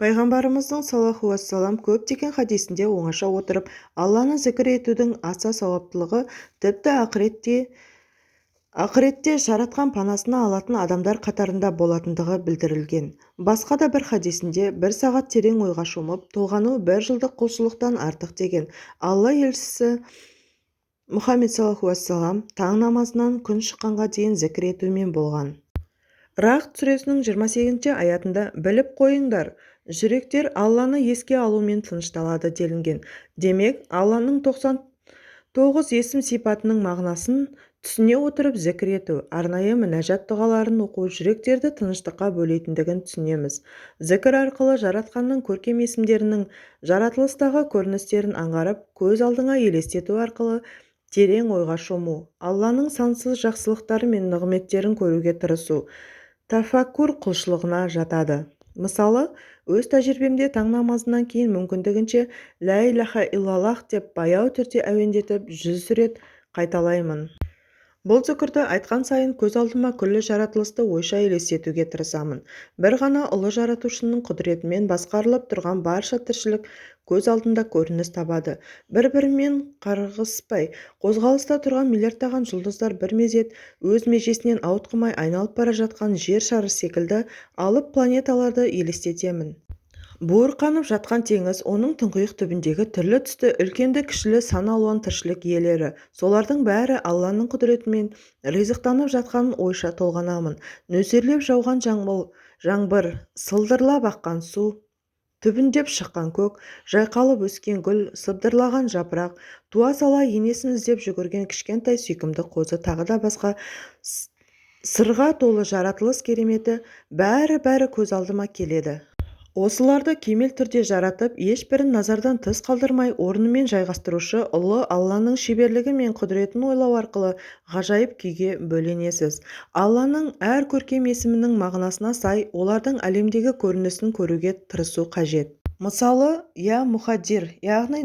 Пайғамбарымыздың саллаллаху уассалам көптеген хадисінде оңаша отырып, Алланы зікір етудің аса сауаптылығы тіпті ақыретте жаратқан панасына алатын адамдар қатарында болатындығы білдірілген. Басқа да бір хадисінде 1 сағат терең ойға шомып, толғану 1 жылдық құлшылықтан артық деген. Алла елшісі Мұхаммед саллаллаху уассалам таң намазынан күн шыққанға дейін зікір етумен болған. Рағд сүресінің 28 аятында біліп қойыңдар, жүректер Алланы еске алумен тынышталады делінген. Демек, Алланың 99 есім сипатының мағынасын түсіне отырып зікір ету, арнайы мінәжат дұғаларын оқу жүректерді тыныштыққа бөлейтіндігін түсінеміз. Зікір арқылы жаратқанның көркем есімдерінің жаратылыстағы көріністерін аңғарып, көз алдыңа елестету арқылы терең ойға шому, Алланың сансыз жақсылықтары мен нығметтерін көруге тырысу, тафаккур құлшылығына жатады. Мысалы, өз тәжірибемде таң намазынан кейін мүмкіндігінше «Лә илаха иллаллах» деп баяу түрде әуендетіп 100 рет қайталаймын. Бұл зікірді айтқан сайын көз алдыма күллі жаратылысты ойша елестетуге тырысамын. Бір ғана ұлы жаратушының құдіретімен басқарылып тұрған барша тіршілік көз алдында көрініс табады. Бір-бірімен қарғыспай, қозғалыста тұрған миллиардтаған жұлдыздар бір мезет өз межесінен ауытқымай айналып бара жатқан жер шары секілді алып планеталарды елестетемін. Буырқанып жатқан теңіз, оның тұңғиық түбіндегі түрлі түсті үлкенді-кішілі сан алуан тіршілік иелері, солардың бәрі Алланың құдіретімен ризықтанып жатқанын ойша толғанамын. Нөсерлеп жауған жаңбыр, сылдырлап аққан су, түбіндеп шыққан көк, жайқалып өскен гүл, сыбдырлаған жапырақ, туа сала енесін іздеп жүгірген кішкентай сүйкімді қозы, тағы да басқа сырға толы жаратылыс кереметі бәрі көз алдыма келеді. Осыларды кемел түрде жаратып, ешбірін назардан тыс қалдырмай орнымен жайғастырушы ұлы Алланың шеберлігі мен құдіретін ойлау арқылы ғажайып күйге бөленесіз. Алланың әр көркем есімінің мағынасына сай олардың әлемдегі көрінісін көруге тырысу қажет. Мысалы, я мухаддир, яғни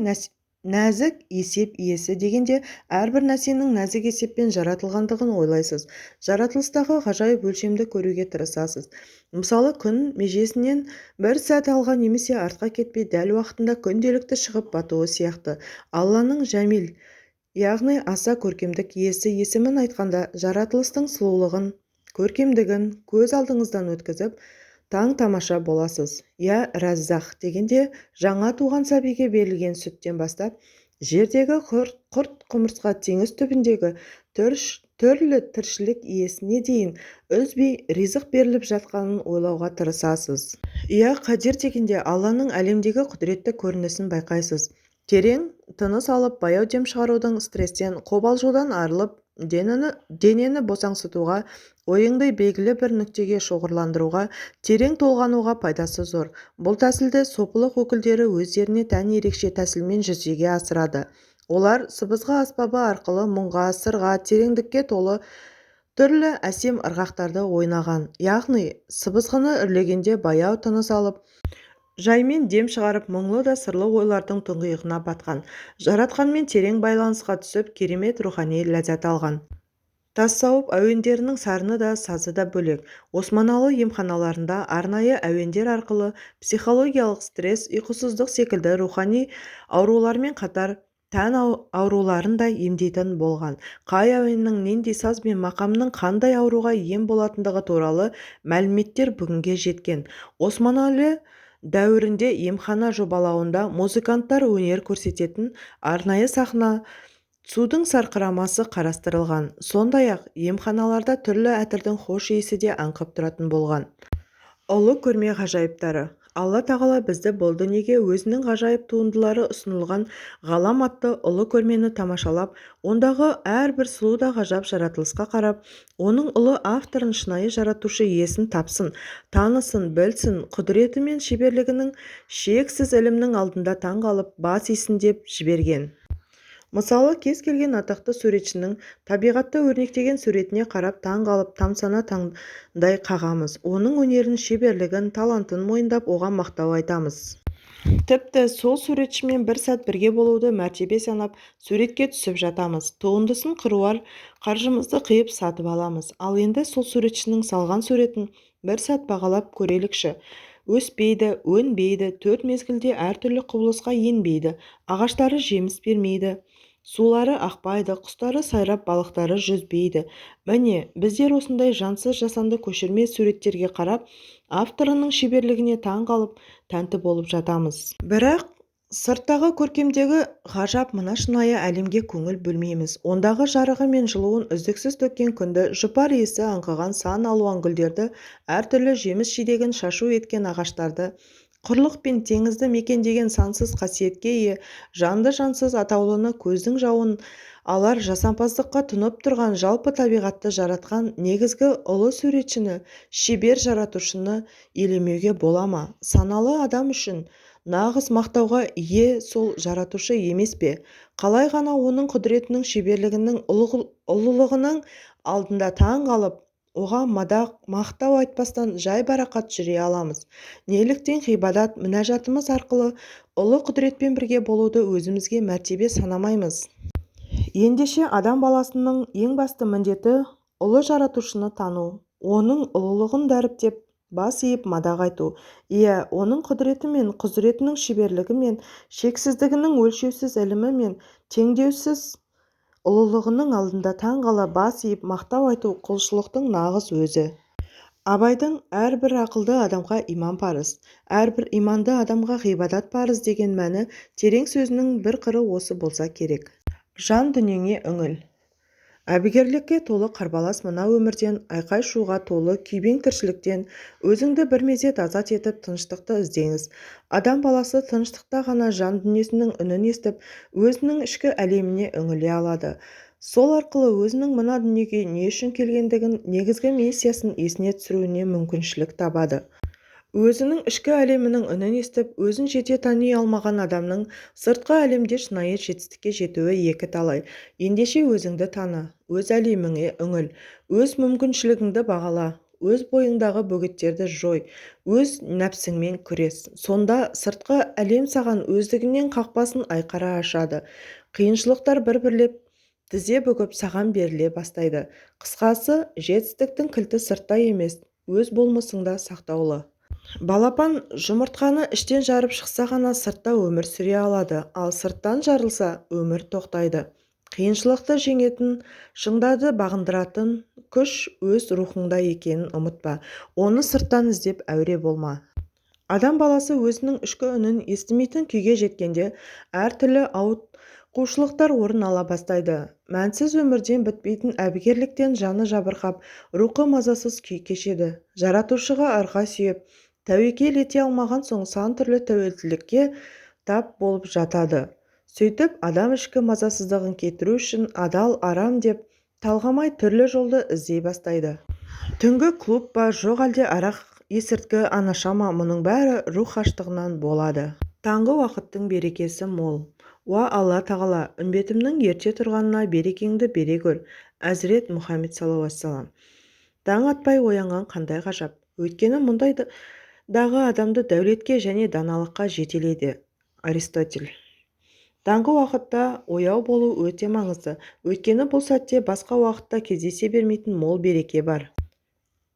нәзік есеп иесі дегенде әрбір нәрсенің нәзік есеппен жаратылғандығын ойлайсыз. Жаратылыстағы ғажайып өлшемді көруге тырысасыз. Мысалы, күн межесінен бір сәт алға немесе артқа кетпей дәл уақытында күнделікті шығып батуы сияқты. Алланың жәмил, яғни аса көркемдік иесі есімін айтқанда жаратылыстың сұлулығын, көркемдігін көз алдыңыздан өткізіп, таң тамаша боласыз. Я Рәззақ дегенде жаңа туған сәбиге берілген сүттен бастап, жердегі құрт құмырсқа теңіз түбіндегі түрлі тіршілік иесіне дейін үзбей ризық беріліп жатқанын ойлауға тырысасыз. Я Қадир дегенде Алланың әлемдегі құдіретті көрінісін байқайсыз. Терең тыныс алып, баяу дем шығарудың стресстен, қобалжудан арылып, денені босаңсытуға, ойыңды белгілі бір нүктеге шоғырландыруға, терең толғануға пайдасы зор. Бұл тәсілді сопылық өкілдері өздеріне тән ерекше тәсілмен жүзеге асырады. Олар сыбызғы аспабы арқылы мұңға, сырға, тереңдікке толы түрлі әсем ырғақтарды ойнаған, яғни сыбызғыны үрлегенде баяу тыныс алып, жаймен дем шығарып, мұңлы да сырлы ойлардың тұңғиығына батқан, жаратқанмен терең байланысқа түсіп, керемет рухани ләззат алған. Тассауф әуендерінің сарыны да сазы да бөлек. Османалы емханаларында арнайы әуендер арқылы психологиялық стресс, ұйқысыздық секілді рухани аурулармен қатар тән ауруларын да емдейтін болған. Қай әуеннің нендей саз бен мақамның қандай ауруға ем болатындығы туралы мәліметтер бүгінге жеткен. Османалы дәуірінде емхана жобалауында музыканттар өнер көрсететін арнайы сахна, судың сарқырамасы қарастырылған. Сондай-ақ емханаларда түрлі әтірдің хош иісі де аңқып тұратын болған. Ұлы көрме ғажайыптары. Алла тағала бізді бұл дүниеге өзінің ғажайып туындылары ұсынылған ғалам атты ұлы көрмені тамашалап, ондағы әрбір сұлу да ғажап жаратылысқа қарап, оның ұлы авторын, шынайы жаратушы иесін тапсын, танысын, білсін, құдіреті мен шеберлігінің шексіз ілімнің алдында таңғалып, бас иісін деп жіберген. Мысалы, кез келген атақты суретшінің табиғатты өрнектеген суретіне қарап таңғалып, тамсана таңдай қағамыз. Оның өнерін, шеберлігін, талантын мойындап, оған мақтау айтамыз. Тіпті сол суретшімен бір сәт бірге болуды мәртебе санап, суретке түсіп жатамыз. Туындысын қыруар қаржымызды қиып сатып аламыз. Ал енді сол суретшінің салған суретін бір сәт бағалап көрелікші. Өспейді, өнбейді, 4 мезгілде әртүрлі құбылысқа енбейді, ағаштары жеміс бермейді, сулары ақпайды, құстары сайрап, балықтары жүзбейді. Міне, біздер осындай жансыз жасанды көшірме суреттерге қарап, авторының шеберлігіне таң қалып, тәнті болып жатамыз. Бірақ сырттағы көркемдегі ғажап мына шынайы әлемге көңіл бөлмейміз. Ондағы жарығы мен жылуын үздіксіз төккен күнді, жұпар иісі аңқыған сан алуан гүлдерді, әртүрлі жеміс жидегін шашу еткен ағаштарды, құрлық пен теңізді мекендеген сансыз қасиетке ие, жанды жансыз атаулыны көздің жауын алар жасампаздыққа тұнып тұрған жалпы табиғатты жаратқан негізгі ұлы суретшіні, шебер жаратушыны елемеуге бола ма? Саналы адам үшін нағыз мақтауға ие сол жаратушы емес пе? Қалай ғана оның құдіретінің, шеберлігінің, ұлылығының алдында таң қалып, оған мақтау айтпастан жай-барақат жүре аламыз. Неліктен ғибадат, мінәжатымыз арқылы ұлы құдіретпен бірге болуды өзімізге мәртебе санамаймыз? Ендеше адам баласының ең басты міндеті ұлы жаратушыны тану, оның ұлылығын дәріптеп, бас иіп мадақ айту. Иә, оның құдіреті мен құзыретінің шеберлігі мен шексіздігінің өлшеусіз ілімі мен теңдеусіз ұлылығының алдында таңғала бас иіп мақтау айту құлшылықтың нағыз өзі. Абайдың әрбір ақылды адамға иман парыз, әрбір иманды адамға ғибадат парыз деген мәні терең сөзінің бір қыры осы болса керек. Жан дүниеңе үңіл. Әбігерлікке толы қарбалас мына өмірден, айқай-шуға толы күйбең тіршіліктен өзіңді бір мезет азат етіп тыныштықты іздеңіз. Адам баласы тыныштықта ғана жан дүниесінің үнін естіп, өзінің ішкі әлеміне үңіле алады. Сол арқылы өзінің мына дүниеге не үшін келгендігін, негізгі миссиясын есіне түсіруіне мүмкіншілік табады. Өзінің ішкі әлемінің үнін естіп, өзін жете тани алмаған адамның сыртқы әлемде шынайы жетістікке жетуі екі талай. Ендеше өзіңді таны, өз әлеміңе үңіл, өз мүмкіншілігіңді бағала, өз бойыңдағы бөгеттерді жой, өз нәпсіңмен күрес. Сонда сыртқы әлем саған өздігінен қақпасын айқара ашады. Қиыншылықтар бір-бірлеп тізе бүгіп саған беріле бастайды. Қысқасы, жетістіктің кілті сыртта емес, өз болмысыңда сақтаулы. Балапан жұмыртқаны іштен жарып шықса ғана сыртта өмір сүре алады, ал сырттан жарылса өмір тоқтайды. Қиыншылықты жеңетін, шыңдарды бағындыратын күш өз рухыңда екенін ұмытпа. Оны сырттан іздеп әуре болма. Адам баласы өзінің ішкі үнін естімейтін күйге жеткенде әртүрлі ауытқушылықтар орын ала бастайды. Мәнсіз өмірден бітпейтін әбігерліктен жаны жабырқап, рухы мазасыз күй кешеді. Жаратушыға арқа сүйеп, тәуекел ете алмаған соң сан түрлі тәуелділікке тап болып жатады. Сөйтіп, адам ішкі мазасыздығын кетіру үшін адал, арам деп талғамай түрлі жолды іздей бастайды. Түнгі клуб па, жоқ әлде арақ, есірткі, анаша ма, мұның бәрі рух аштығынан болады. Таңғы уақыттың берекесі мол. Уа Алла тағала, үмбетімнің ерте тұрғанына берекеңді бере көр. Әзірет Мұхаммед саллаллаху алейхи вассалам. Таң атпай оянған қандай ғажап. Өйткені мұндай дағы адамды дәулетке және даналыққа жетелейді. Аристотель. Таңғы уақытта ояу болу өте маңызды. Өйткені бұл сәтте басқа уақытта кездесе бермейтін мол береке бар.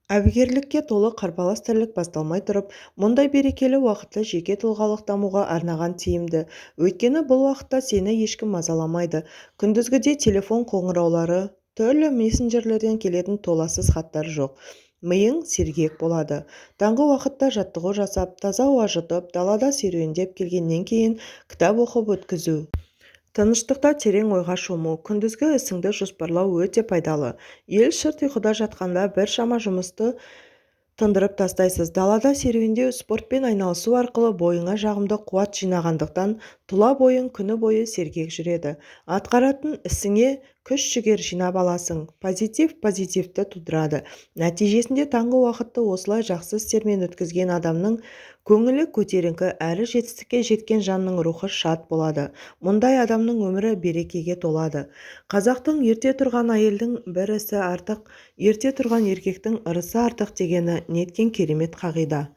Әбігерлікке толы қарбалас тірлік басталмай тұрып, мұндай берекелі уақытты жеке тұлғалық дамуға арнаған тиімді. Өйткені бұл уақытта сені ешкім мазаламайды. Күндізгіде телефон қоңыраулары, түрлі мессенджерлерден келетін толассыз хаттар жоқ. Миың сергек болады. Таңғы уақытта жаттығу жасап, таза ауа жұтып, далада серуендеп келгеннен кейін кітап оқып өткізу. Тыныштықта терең ойға шому, күндізгі ісіңді жоспарлау өте пайдалы. Ел шырт ұйқыда жатқанда біршама жұмысты тындырып тастайсыз. Далада серуендеу, спортпен айналысу арқылы бойыңа жағымды қуат жинағандықтан тұла бойың күні бойы сергек жүреді. Атқаратын ісіңе күш-жігер жинап аласың. Позитивті тудырады. Нәтижесінде таңғы уақытты осылай жақсы істермен өткізген адамның көңілі көтеріңкі, әрі жетістікке жеткен жанның рухы шат болады. Мұндай адамның өмірі берекеге толады. Қазақтың ерте тұрған әйелдің бір ісі артық, ерте тұрған еркектің ырысы артық дегені неткен керемет қағида.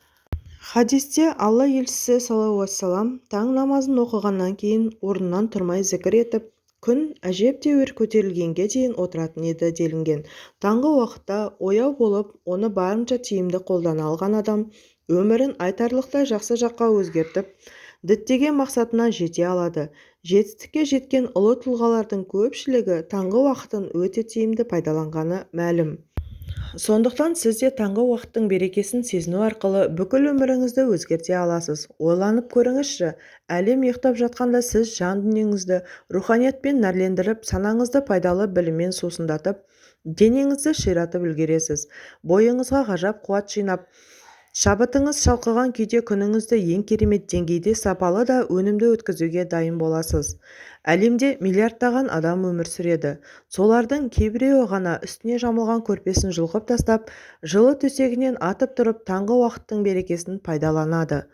Хадисте Алла елшісі саллаллаху алейхи вассалам таң намазын оқығаннан кейін орнынан тұрмай зікір етіп, күн әжептәуір көтерілгенге дейін отыратын еді делінген. Таңғы уақытта ояу болып, оны барынша тиімді қолдана алған адам өмірін айтарлықтай жақсы жаққа өзгертіп, діттеген мақсатына жете алады. Жетістікке жеткен ұлы тұлғалардың көпшілігі таңғы уақытын өте тиімді пайдаланғаны мәлім. Сондықтан сіз де таңғы уақыттың берекесін сезіну арқылы бүкіл өміріңізді өзгерте аласыз. Ойланып көріңізші, әлем ұйықтап жатқанда сіз жан дүниеңізді руханиятпен нәрлендіріп, санаңызды пайдалы біліммен сусындатып, денеңізді ширатып үлгересіз. Бойыңызға ғажап қуат жинап, шабытыңыз шалқыған күйде күніңізді ең керемет деңгейде сапалы да өнімді өткізуге дайын боласыз. Әлемде миллиардтаған адам өмір сүреді. Солардың кейбіреуі ғана үстіне жамылған көрпесін жұлқып тастап, жылы төсегінен атып тұрып, таңғы уақыттың берекесін пайдаланады.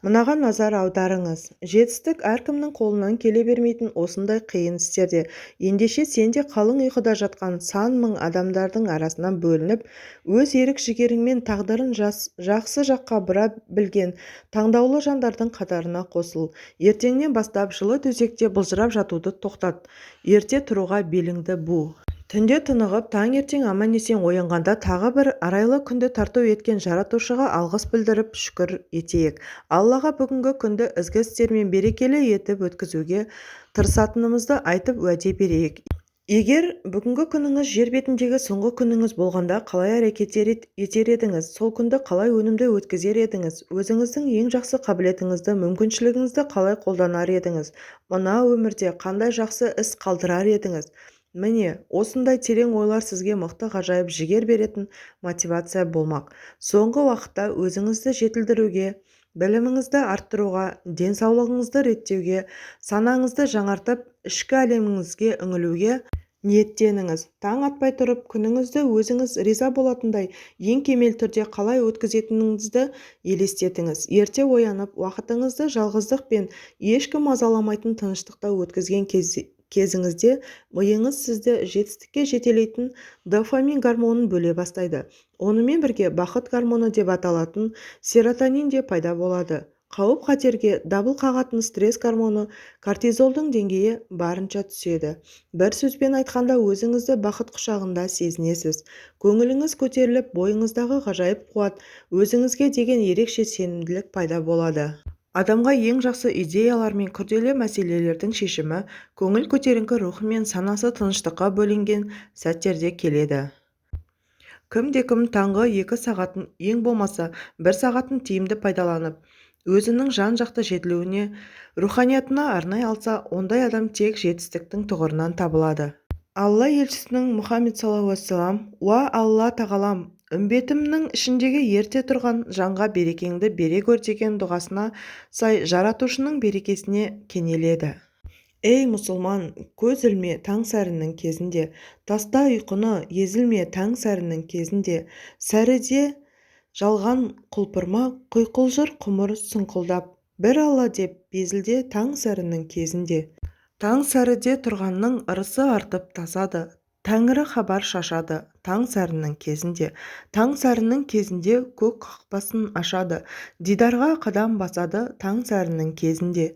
Мынаған назар аударыңыз. Жетістік әркімнің қолынан келе бермейтін осындай қиын істерде. Ендеше сен де қалың ұйқыда жатқан сан мың адамдардың арасынан бөлініп, өз ерік-жігеріңмен тағдырын жақсы жаққа бұра білген таңдаулы жандардың қатарына қосыл. Ертеңнен бастап жылы төсекте былжырап жатуды тоқтат. Ерте тұруға беліңді бу. Түнде тынығып, таңертең аман-есен оянғанда тағы бір арайлы күнді тарту еткен жаратушыға алғыс білдіріп шүкір етейік. Аллаға бүгінгі күнді ізгі істермен берекелі етіп өткізуге тырысатынымызды айтып уәде берейік. Егер бүгінгі күніңіз жер бетіндегі соңғы күніңіз болғанда қалай әрекет етер едіңіз, сол күнді қалай өнімді өткізер едіңіз, өзіңіздің ең жақсы қабілетіңізді, мүмкіншілігіңізді қалай қолданар едіңіз, мына өмірде қандай жақсы іс қалдырар едіңіз. Міне, осындай терең ойлар сізге мықты ғажайып жігер беретін мотивация болмақ. Соңғы уақытта өзіңізді жетілдіруге, біліміңізді арттыруға, денсаулығыңызды реттеуге, санаңызды жаңартып, ішкі әлеміңізге үңілуге Ниеттеніңіз. Таң атпай тұрып, күніңізді өзіңіз риза болатындай ең кемел түрде қалай өткізетініңізді елестетіңіз. Ерте оянып, уақытыңызды жалғыздық пен ешкім мазаламайтын тыныштықта өткізген кезіңізде миыңыз сізді жетістікке жетелейтін дофамин гормонын бөле бастайды. Онымен бірге бақыт гормоны деп аталатын серотонин де пайда болады. Қауіп-қатерге дабыл қағатын стресс гормоны кортизолдың деңгейі барынша түседі. Бір сөзбен айтқанда, өзіңізді бақыт құшағында сезінесіз. Көңіліңіз көтеріліп, бойыңыздағы ғажайып қуат, өзіңізге деген ерекше сенімділік пайда болады. Адамға ең жақсы идеялар мен күрделі мәселелердің шешімі көңіл көтеріңкі рухы мен санасы тыныштыққа бөленген сәттерде келеді. Кім таңғы 2 сағатын, ең болмаса 1 сағатын тиімді пайдаланып, өзінің жан-жақты жетілуіне, руханиятына арнай алса, ондай адам тек жетістіктің тұғырынан табылады. Алла елшісінің Мұхаммед саллаллаху уа Алла тағалам, үмбетімнің ішіндегі ерте тұрған жанға берекеңді бере көр деген дұғасына сай жаратушының берекесіне кенеледі. Ей мұсылман, көз ілме таң сәрінің кезінде, таста ұйқыны езілме таң сәрінің кезінде, сәріде жалған құлпырма құйқылжыр құмыр сұңқылдап, бір Алла деп безілде таң сәрінің кезінде. Таң сәріде тұрғанның ырысы артып тасады, Тәңірі хабар шашады таң сәрінің кезінде. Таң сәрінің кезінде көк қақпасын ашады, дидарға қадам басады таң сәрінің кезінде.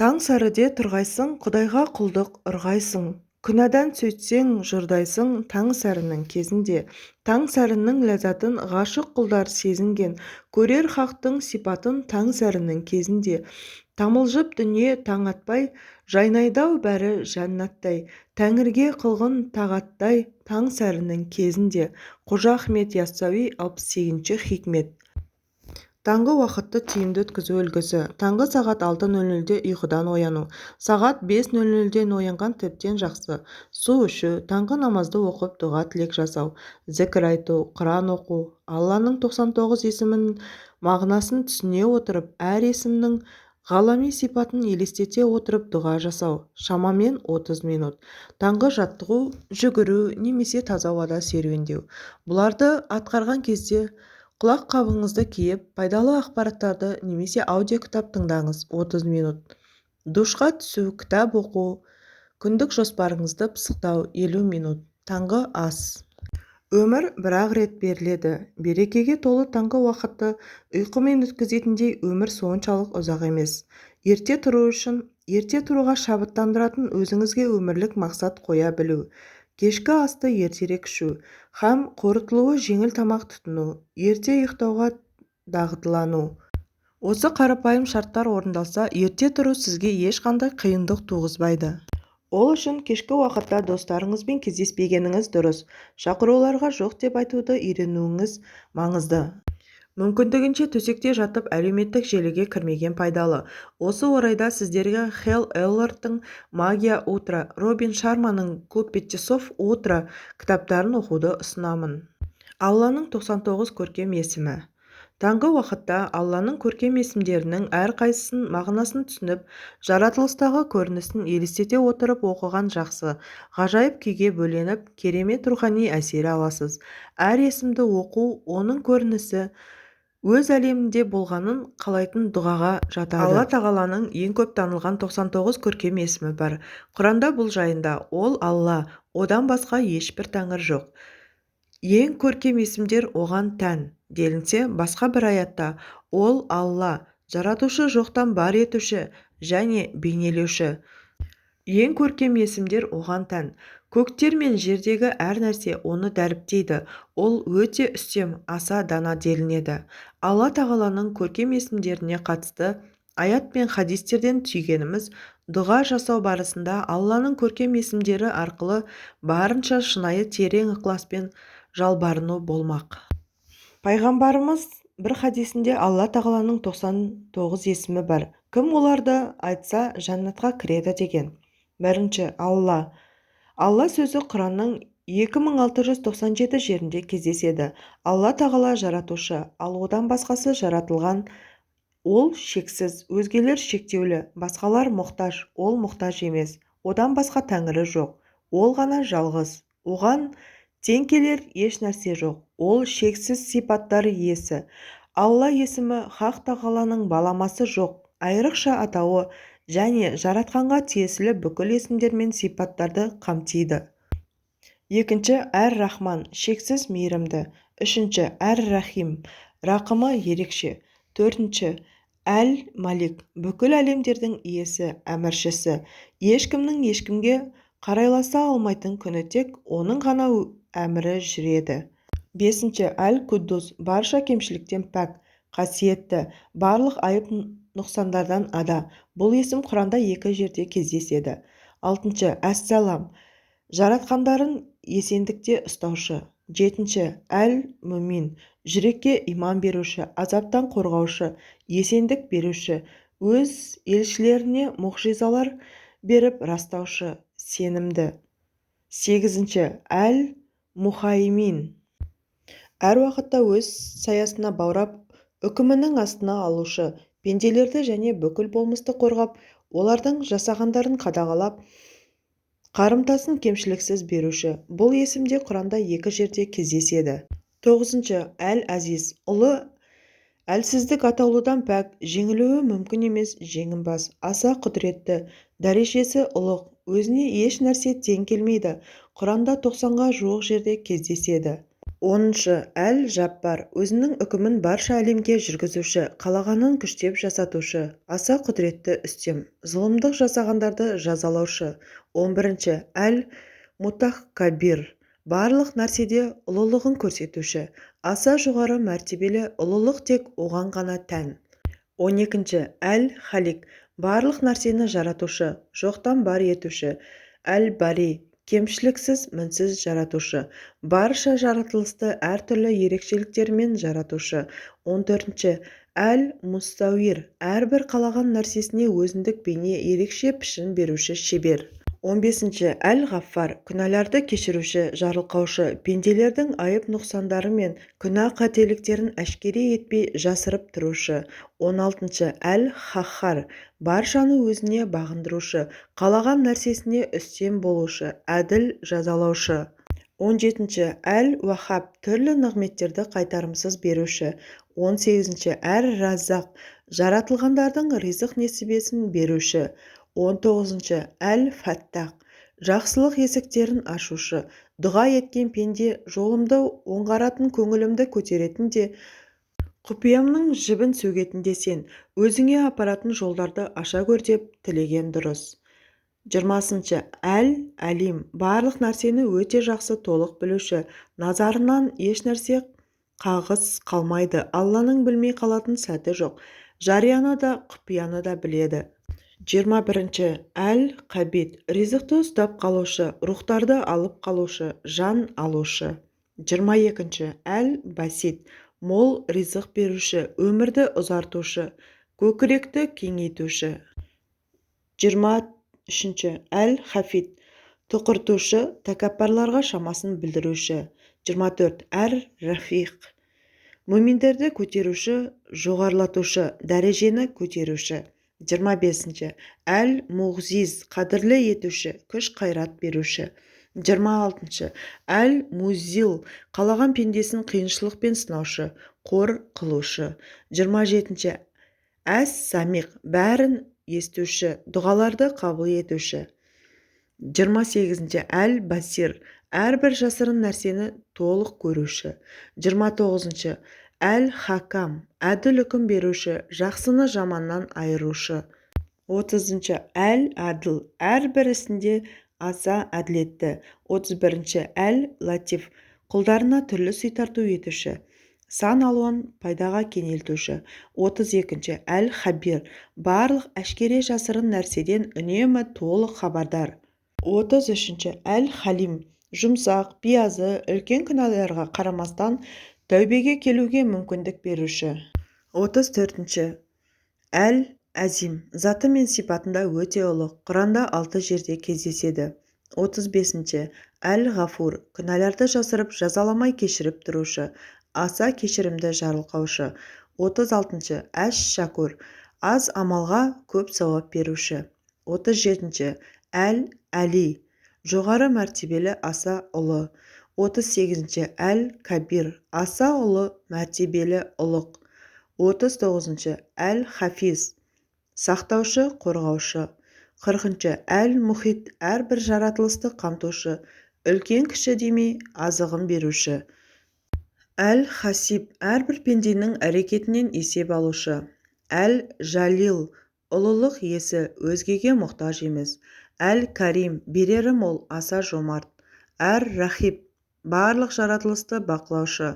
Таң сәріде тұрғайсың, Құдайға құлдық ұрғайсың, күнәдан сөйтсең жұрдайсың таң сәрінің кезінде. Таң сәрінің ләззатын ғашық құлдар сезінген, көрер хақтың сипатын таң сәрінің кезінде. Тамылжып дүние таң атпай, жайнайдау бәрі жәннаттай, Тәңірге қылғын тағаттай таң сәрінің кезінде. Қожа Ахмет Яссауи 68-ші хикмет. Таңғы уақытты тиімді өткізу үлгісі. Таңғы сағат 6:00-де ұйқыдан ояну. Сағат 5:00-ден оянған тіптен жақсы. Су ішу, таңғы намазды оқып, дұға тілек жасау, зікір айту, Құран оқу, Алланың 99 есімінің мағынасын түсіне отырып, әр есімнің ғалами сипатын елестете отырып дұға жасау. Шамамен 30 минут. Таңғы жаттығу, жүгіру немесе таза ауада серуендеу. Бұларды атқарған кезде құлақ қабыңызды киіп, пайдалы ақпараттарды немесе аудиокітап тыңдаңыз. 30 минут. Душқа түсу, кітап оқу, күндік жоспарыңызды пысықтау. 50 минут. Таңғы ас. Өмір бір-ақ рет беріледі. Берекеге толы таңғы уақытты ұйқымен өткізетіндей өмір соншалық ұзақ емес. Ерте тұру үшін, ерте тұруға шабыттандыратын өзіңізге өмірлік мақсат қоя білу. Кешкі асты ертерек ішу, һәм қорытылуы жеңіл тамақ тұтыну, ерте ұйықтауға дағдылану. Осы қарапайым шарттар орындалса, ерте тұру сізге ешқандай қиындық туғызбайды. Ол үшін кешкі уақытта достарыңызбен кездеспегеніңіз дұрыс. Шақыруларға жоқ деп айтуды үйренуіңіз маңызды. Мүмкіндігінше төсекте жатып әлеуметтік желіге кірмеген пайдалы. Осы орайда сіздерге Хелл Эллордтың «Магия утра», Робин Шарманың «Клуб часов утра» кітаптарын оқуды ұсынамын. Алланың 99 көркем есімі. Таңғы уақытта Алланың көркем есімдерінің әрқайсысын мағынасын түсініп, жаратылыстағы көрінісін елестете отырып оқыған жақсы. Ғажайып күйге бөленіп, керемет рухани әсер аласыз. Әр есімді оқу, оның көрінісі өз әлемінде болғанын қалайтын дұғаға жатады. Алла тағаланың ең көп танылған 99 көркем есімі бар. Құранда бұл жайында: ол Алла, одан басқа ешбір тәңір жоқ. Ең көркем есімдер оған тән делінсе, басқа бір аятта: ол Алла, жаратушы, жоқтан бар етуші және бейнелеуші. Ең көркем есімдер оған тән. Көктер мен жердегі әр нәрсе оны дәріптейді. Ол өте үстем, аса дана делінеді. Алла тағаланың көркем есімдеріне қатысты аят пен хадистерден түйгеніміз: дұға жасау барысында Алланың көркем есімдері арқылы барынша шынайы терең ықыласпен жалбарыну болмақ. Пайғамбарымыз бір хадисінде Алла тағаланың 99 есімі бар. Кім оларды айтса жәннатқа кіреді деген. Бірінші, Алла. Алла сөзі Құранның 2697 жерінде кездеседі. Алла тағала жаратушы, ал одан басқасы жаратылған. Ол шексіз, өзгелер шектеулі, басқалар мұқтаж, ол мұқтаж емес. Одан басқа тәңірі жоқ. Ол ғана жалғыз. Оған тең келер еш нәрсе жоқ. Ол шексіз сипаттар иесі. Алла есімі Хақ тағаланың баламасы жоқ. Айрықша атауы және жаратқанға тиесілі бүкіл есімдер мен сипаттарды қамтиды. Екінші, әр-рахман, шексіз мейірімді. Үшінші, әр-рахим, рақымы ерекше. Төртінші, әл-малик, бүкіл әлемдердің иесі, әміршісі. Ешкімнің ешкімге қарайласа алмайтын күні тек оның ғана әмірі жүреді. Бесінші, әл-куддус, барша кемшіліктен пәк, қасиетті, барлық айып нұқсандардан ада. Бұл есім Құранда 2 жерде кездеседі. Алтыншы, әссалам, жаратқандарын есендікте ұстаушы. Жетінші, әл-мүмин, жүрекке иман беруші, азаптан қорғаушы, есендік беруші, өз елшілеріне мұғжизалар беріп растаушы, сенімді. Сегізінші, әл-мухаймин, әр уақытта өз саясына баурап, үкімінің астына алушы, пенделерді және бүкіл болмысты қорғап, олардың жасағандарын қадағалап, қарымтасын кемшіліксіз беруші. Бұл есімде Құранда 2 жерде кездеседі. Тоғызыншы, әл-әзиз, ұлы, әлсіздік атаулыдан пәк, жеңілуі мүмкін емес, жеңімпаз, аса құдіретті, дәрежесі ұлық, өзіне еш нәрсе тең келмейді. Құранда 90-ға жуық жерде кездеседі. Оныншы, әл-жаббар, өзінің үкімін барша әлемге жүргізуші, қалағанын күштеп жасатушы, аса құдіретті үстем, зұлымдық жасағандарды жазалаушы. 11-ші, әл-мутакаббир, барлық нәрседе ұлылығын көрсетуші, аса жоғары мәртебелі, ұлылық тек оған ғана тән. 12-ші, әл-халик, барлық нәрсені жаратушы, жоқтан бар етуші, әл-бари, кемшіліксіз, мінсіз жаратушы, барша жаратылысты әртүрлі ерекшеліктермен жаратушы. 14-ші, әл-мустауир, әрбір қалаған нәрсесіне өзіндік бейне, ерекше пішін беруші, шебер. 15-ші, әл-ғаффар, күнәларды кешіруші, жарылқаушы, пенделердің айып нұқсандары мен күнә қателіктерін әшкере етпей жасырып тұрушы. 16-ші, әл-хахар, баршаны өзіне бағындырушы, қалаған нәрсесіне үстем болушы, әділ жазалаушы. 17-ші, әл-уахаб, түрлі нығметтерді қайтарымсыз беруші. 18-ші, әр-раззақ, жаратылғандардың ризық несібесін беруші. 19-ші, әл-фәттақ, жақсылық есіктерін ашушы, дұға еткен пенде, жолымды оңғаратын, көңілімді көтеретін де, құпиямның жібін сөгетін де сен, өзіңе апаратын жолдарды аша көр деп тілеген дұрыс. 20-ші, әл-әлим, барлық нәрсені өте жақсы толық білуші, назарынан еш нәрсе қағыс қалмайды, Алланың білмей қалатын сәті жоқ, жарияны да, құпияны да біледі. 21-ші, әл-қабид, ризықты ұстап қалушы, рухтарды алып қалушы, жан алушы. 22-ші, әл-басит, мол ризық беруші, өмірді ұзартушы, көкіректі кеңейтуші. 23-ші, әл-хафид, тұқыртушы, тәкаппарларға шамасын білдіруші. 24, әр-рафиқ, мүминдерді көтеруші, жоғарлатушы, дәрежені көтеруші. 25-ші, әл-муғзиз, қадірлі етуші, күш қайрат беруші. 26-ші, әл-музил, қалаған пендесін қиыншылықпен сынаушы, қор қылушы. 27-ші, әс-самиқ, бәрін естуші, дұғаларды қабыл етуші. 28-ші, әл-басир, әрбір жасырын нәрсені толық көруші. 29-ші, әл-хакам, әділ үкім беруші, жақсыны жаманнан айырушы. 30-ші, әл-әділ, әрбір ісінде аса әділетті. 31-ші, әл-латиф, құлдарына түрлі сый тарту етуші, сан алуан пайдаға кенелтуші. 32-ші, әл-хабир, барлық әшкере жасырын нәрседен үнемі толық хабардар. 33-ші, әл-халим, жұмсақ, биязы, үлкен күнәларға қарамастан тәубеге келуге мүмкіндік беруші. 34-ші, әл-әзим, заты мен сипатында өте ұлық, Құранда 6 жерде кездеседі. 35-ші, әл-ғафур, күнәларды жасырып, жазаламай кешіріп тұрушы, аса кешірімді жарылқаушы. 36-ші, әш-шакур, аз амалға көп сауап беруші. 37-ші, әл-әли, жоғары мәртебелі аса ұлы. 38-ші әл-кабир, аса ұлы мәртебелі ұлық. 39-ші әл-хафиз, сақтаушы, қорғаушы. 40-ші әл-мұхит, әрбір жаратылысты қамтушы, үлкен кіші демей азығын беруші. Әл-хасиб, әрбір пенденің әрекетінен есеп алушы. Әл-жалил, ұлылық иесі, өзгеге мұқтаж емес. Әл-карим, берері мол, аса жомарт. Әр-рахиб, барлық жаратылысты бақылаушы.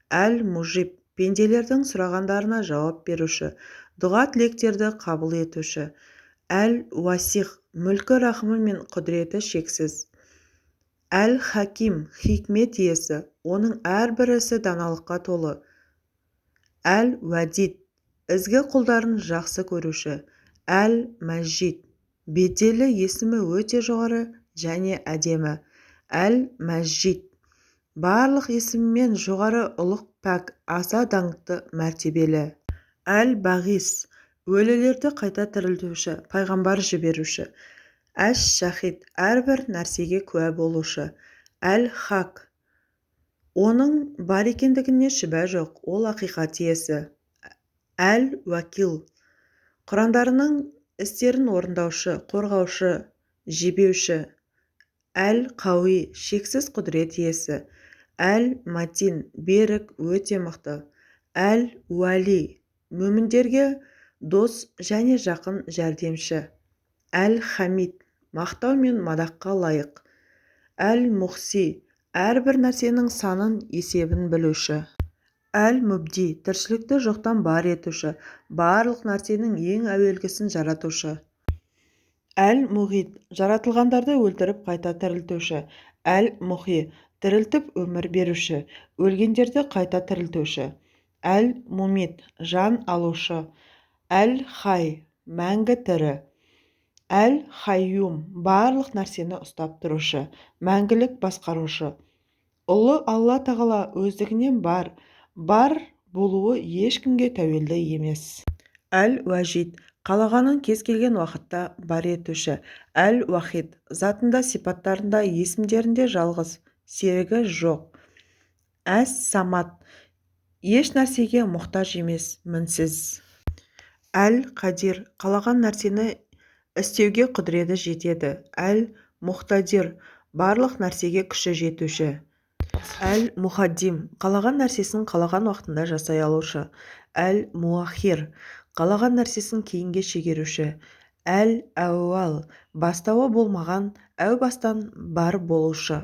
Әл-мужиб, пенделердің сұрағандарына жауап беруші, дұға тілектерді қабыл етуші. Әл-уасих, мүлкі, рахымы мен құдіреті шексіз. Әл-хаким, хикмет иесі, оның әрбір ісі даналыққа толы. Әл-уадид, ізгі құлдарын жақсы көруші. Әл-мәжид, беделі, есімі өте жоғары және әдемі. Әл-мәжид, барлық есімімен жоғары, ұлық, пәк, аса даңқты, мәртебелі. Әл-бағис, өлілерді қайта тірілтуші, пайғамбар жіберуші. Әш-шахид, әрбір нәрсеге куә болушы. Әл-хак, оның бар екендігіне шүбә жоқ, ол ақиқат иесі. Әл-уакил, құрандарының істерін орындаушы, қорғаушы, жебеуші. Әл-қауи, шексіз құдірет иесі. Әл-матин, берік, өте мықты. Әл-уали, мүміндерге дос және жақын жәрдемші. Әл-хамид, мақтау мен мадаққа лайық. Әл-мұхси, әрбір нәрсенің санын, есебін білуші. Әл-мүбди, тіршілікті жоқтан бар етуші, барлық нәрсенің ең әуелгісін жаратушы. Әл-мұғит, жаратылғандарды өлтіріп қайта тірілтуші. Әл-мұхи, тірілтіп өмір беруші, өлгендерді қайта тірілтуші. Әл-мумит, жан алушы. Әл-хай, мәңгі тірі. Әл-хайюм, барлық нәрсені ұстап тұрушы, мәңгілік басқарушы. Ұлы Алла тағала өздігінен бар болуы ешкімге тәуелді емес. Әл-уәжид, қалағанын кез келген уақытта бар етуші. Әл-уахид, затында, сипаттарында, есімдерінде жалғыз, серігі жоқ. Әс-самат, еш нәрсеге мұқтаж емес, мінсіз. Әл-қадир, қалаған нәрсені істеуге құдіреті жетеді. Әл-мұқтадир, барлық нәрсеге күші жетуші. Әл-мұхаддим, қалаған нәрсесін қалаған уақытында жасай алушы. Әл-муахир, қалаған нәрсесін кейінге шегеруші. Әл-әуал, бастауы болмаған, әу бастан бар болушы.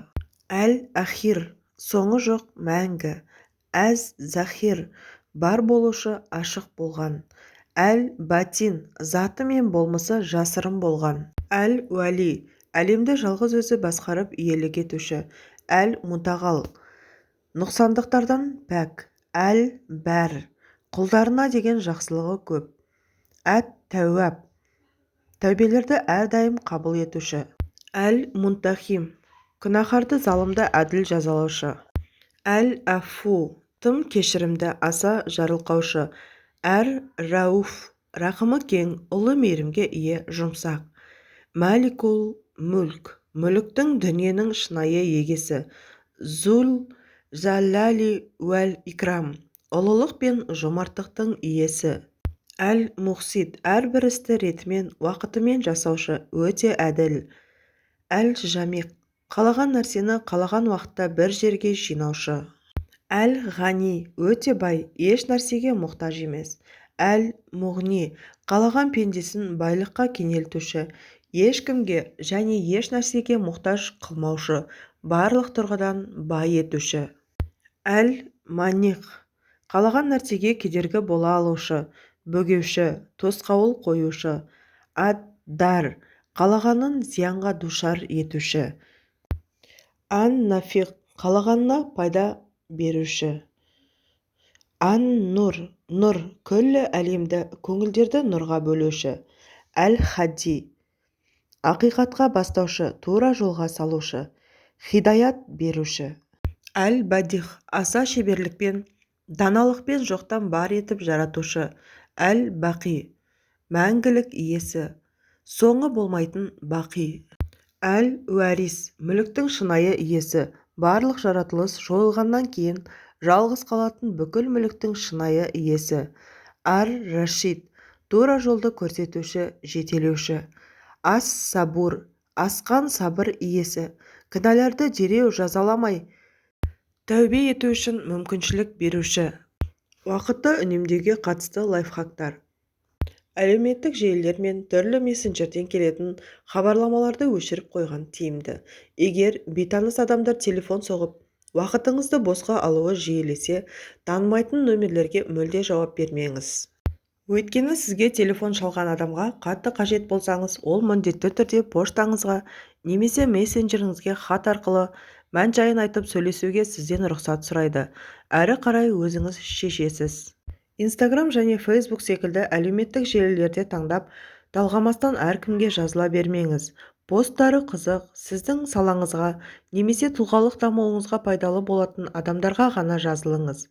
Әл-ахир, соңы жоқ, мәңгі. Әз-захир, бар болушы, ашық болған. Әл-батин, заты мен болмысы жасырын болған. Әл-уәли, әлемді жалғыз өзі басқарып иелік етуші. Әл-мутағал, нұқсандықтардан пәк. Әл-бәр, құлдарына деген жақсылығы көп. Әт-тәуәб, тәубелерді әрдайым қабыл етуші. Әл-мунтахим, күнәһарды залымды әділ жазалаушы. Әл-әфу, тым кешірімді, аса жарылқаушы. Әр-рауф, рақымы кең, ұлы мейірімге ие, жұмсақ. Мәликул мүлк, мүліктің, дүниенің шынайы егесі. Зул жаллали уәл икрам, ұлылық пен жомарттықтың иесі. Әл-мұхсид, әрбір істі ретімен, уақытымен жасаушы, өте әділ. Әл-жамиқ, қалаған нәрсені қалаған уақытта бір жерге жинаушы. Әл-ғани, өте бай, еш нәрсеге мұқтаж емес. Әл-мұғни, қалаған пендесін байлыққа кенелтуші, ешкімге және еш нәрсеге мұқтаж қылмаушы, барлық тұрғыдан бай етуші. Әл-маниқ, қалаған нәрсеге кедергі бола алушы, бөгеуші, тосқауыл қоюшы. Ад-дар, қалағанын зиянға душар етуші. Ан-нафиқ, қалағанына пайда беруші. Ан-нұр, нұр, күллі әлемді, көңілдерді нұрға бөлуші. Әл-хади, ақиқатқа бастаушы, тура жолға салушы, хидаят беруші. Әл-бадих, аса шеберлікпен, даналықпен жоқтан бар етіп жаратушы. Әл-бақи, мәңгілік иесі, соңы болмайтын бақи. әл-уәрис мүліктің шынайы иесі. Барлық жаратылыс жойылғаннан кейін жалғыз қалатын бүкіл мүліктің шынайы иесі. ар-рашид тура жолды көрсетуші, жетелеуші. ас-сабур асқан сабыр иесі. Кінәларды дереу жазаламай тәубе ету үшін мүмкіншілік беруші. Уақытты үнемдеуге қатысты лайфхактар. Әлеуметтік желілер мен түрлі мессенджерден келетін хабарламаларды өшіріп қойған тиімді. Егер бейтаныс адамдар телефон соғып, уақытыңызды босқа алуы жиілесе, танымайтын нөмерлерге мүлде жауап бермеңіз. Өйткені сізге телефон шалған адамға қатты қажет болсаңыз, ол міндетті түрде поштаңызға немесе мессенджеріңізге хат арқылы мән-жайын айтып сөйлесуге сізден рұқсат сұрайды. Әрі қарай өзіңіз шешесіз. Инстаграм және Фейсбук секілді әлеуметтік желілерде таңдап, талғамастан әркімге жазыла бермеңіз. Посттары қызық, сіздің салаңызға немесе тұлғалық дамуыңызға пайдалы болатын адамдарға ғана жазылыңыз.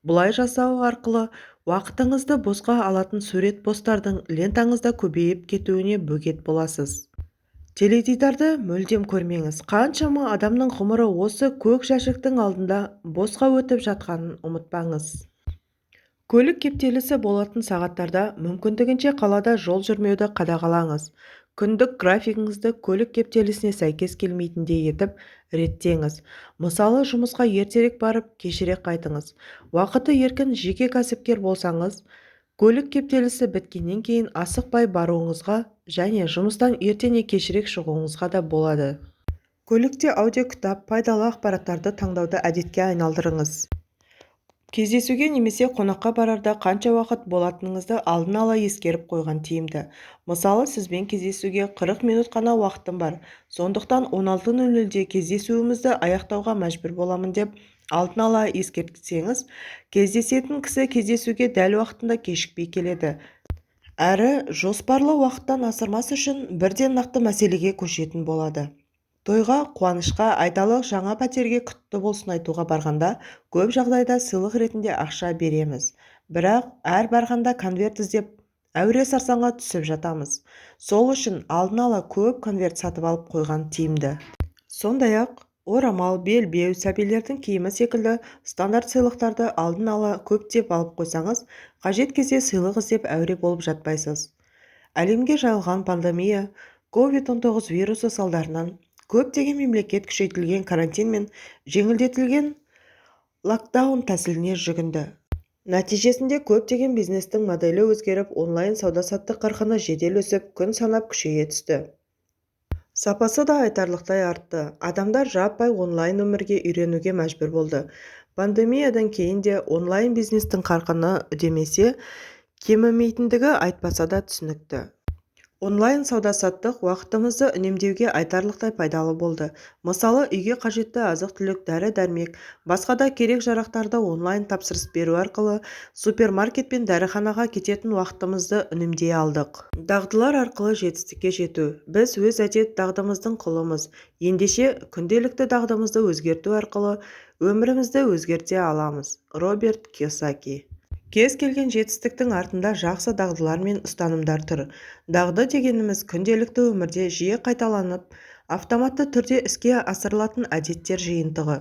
Бұлай жасау арқылы уақытыңызды босқа алатын сурет посттардың лентаңызда көбейіп кетуіне бөгет боласыз. Теледидарды мүлдем көрмеңіз. Қаншама адамның ғұмыры осы көк жәшіктің алдында босқа өтіп жатқанын ұмытпаңыз. Көлік кептелісі болатын сағаттарда мүмкіндігінше қалада жол жүрмеуді қадағалаңыз. Күндік графигіңізді көлік кептелісіне сәйкес келмейтіндей етіп реттеңіз. Мысалы, жұмысқа ертерек барып, кешірек қайтыңыз. Уақыты еркін жеке кәсіпкер болсаңыз, көлік кептелісі біткеннен кейін асықпай баруыңызға және жұмыстан ертене кешірек шығуыңызға да болады. Көлікте аудиокітап, пайдалы ақпараттарды таңдауды әдетке айналдырыңыз. Кездесуге немесе қонаққа барарда қанша уақыт болатыныңызды алдын ала ескеріп қойған тиімді. Мысалы, сізбен кездесуге 40 минут қана уақытым бар. Сондықтан 16:00-де кездесуімізді аяқтауға мәжбүр боламын деп алдын ала ескертсеңіз, кездесетін кісі кездесуге дәл уақытында кешікпей келеді. Әрі жоспарлы уақыттан асырмас үшін бірден нақты мәселеге көшетін болады. Тойға, қуанышқа, айталық жаңа пәтерге құтты болсын айтуға барғанда көп жағдайда сыйлық ретінде ақша береміз. Бірақ әр барғанда конверт іздеп, әуре сарсаңға түсіп жатамыз. Сол үшін алдын ала көп конверт сатып алып қойған тиімді. Сондай-ақ, орамал, белбеу, сәбилердің киімі секілді стандарт сыйлықтарды алдын ала көптеп алып қойсаңыз, қажет кезде сыйлық іздеп әуре болып жатпайсыз. Әлемге жайылған пандемия, COVID-19 вирусы салдарынан көптеген мемлекет күшейтілген карантин мен жеңілдетілген локдаун тәсіліне жүгінді. Нәтижесінде көптеген бизнестің моделі өзгеріп, онлайн сауда-саттық қарқыны жедел өсіп, күн санап күшейе түсті. Сапасы да айтарлықтай артты. Адамдар жаппай онлайн өмірге үйренуге мәжбүр болды. Пандемиядан кейін де онлайн бизнестің қарқыны үдемесе, кемімейтіндігі айтпаса да түсінікті. Онлайн сауда-саттық уақытымызды үнемдеуге айтарлықтай пайдалы болды. Мысалы, үйге қажетті азық-түлік, дәрі-дәрмек, басқа да керек-жарақтарды онлайн тапсырыс беру арқылы супермаркет пен дәріханаға кететін уақытымызды үнемдей алдық. Дағдылар арқылы жетістікке жету. Біз өз әдет дағдымыздың құлымыз. Ендеше күнделікті дағдымызды өзгерту арқылы өмірімізді өзгерте аламыз. Роберт Кийосаки. Кез келген жетістіктің артында жақсы дағдылар мен ұстанымдар тұр. Дағды дегеніміз күнделікті өмірде жиі қайталанып, автоматты түрде іске асырылатын әдеттер жиынтығы.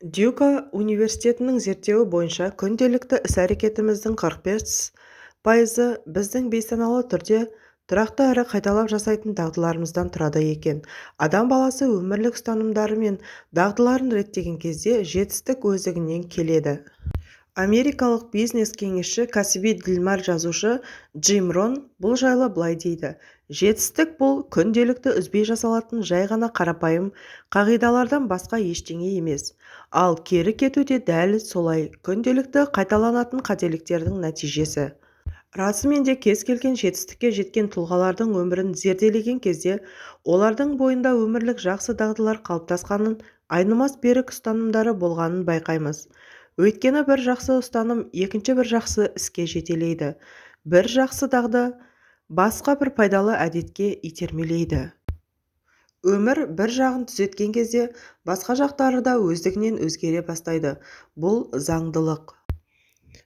Дюка университетінің зерттеуі бойынша күнделікті іс-әрекетіміздің 45% біздің бейсаналы түрде тұрақты әрі қайталап жасайтын дағдыларымыздан тұрады екен. Адам баласы өмірлік ұстанымдары мен дағдыларын реттеген кезде жетістік өздігінен келеді. Америкалық бизнес-кеңесші, кәсіби ділмар жазушы Джим Рон бұл жайлы былай дейді: жетістік бұл күнделікті үзбей жасалатын жай ғана қарапайым қағидалардан басқа ештеңе емес. Ал кері кету де дәл солай, күнделікті қайталанатын қателіктердің нәтижесі. Расымен де кез келген жетістікке жеткен тұлғалардың өмірін зерделеген кезде, олардың бойында өмірлік жақсы дағдылар қалыптасқанын, айнымас берік ұстанымдары болғанын байқаймыз. Өйткені бір жақсы ұстаным екінші бір жақсы іске жетелейді. Бір жақсы дағды басқа бір пайдалы әдетке итермелейді. Өмір бір жағын түзеткен кезде басқа жақтары да өздігінен өзгере бастайды. Бұл заңдылық.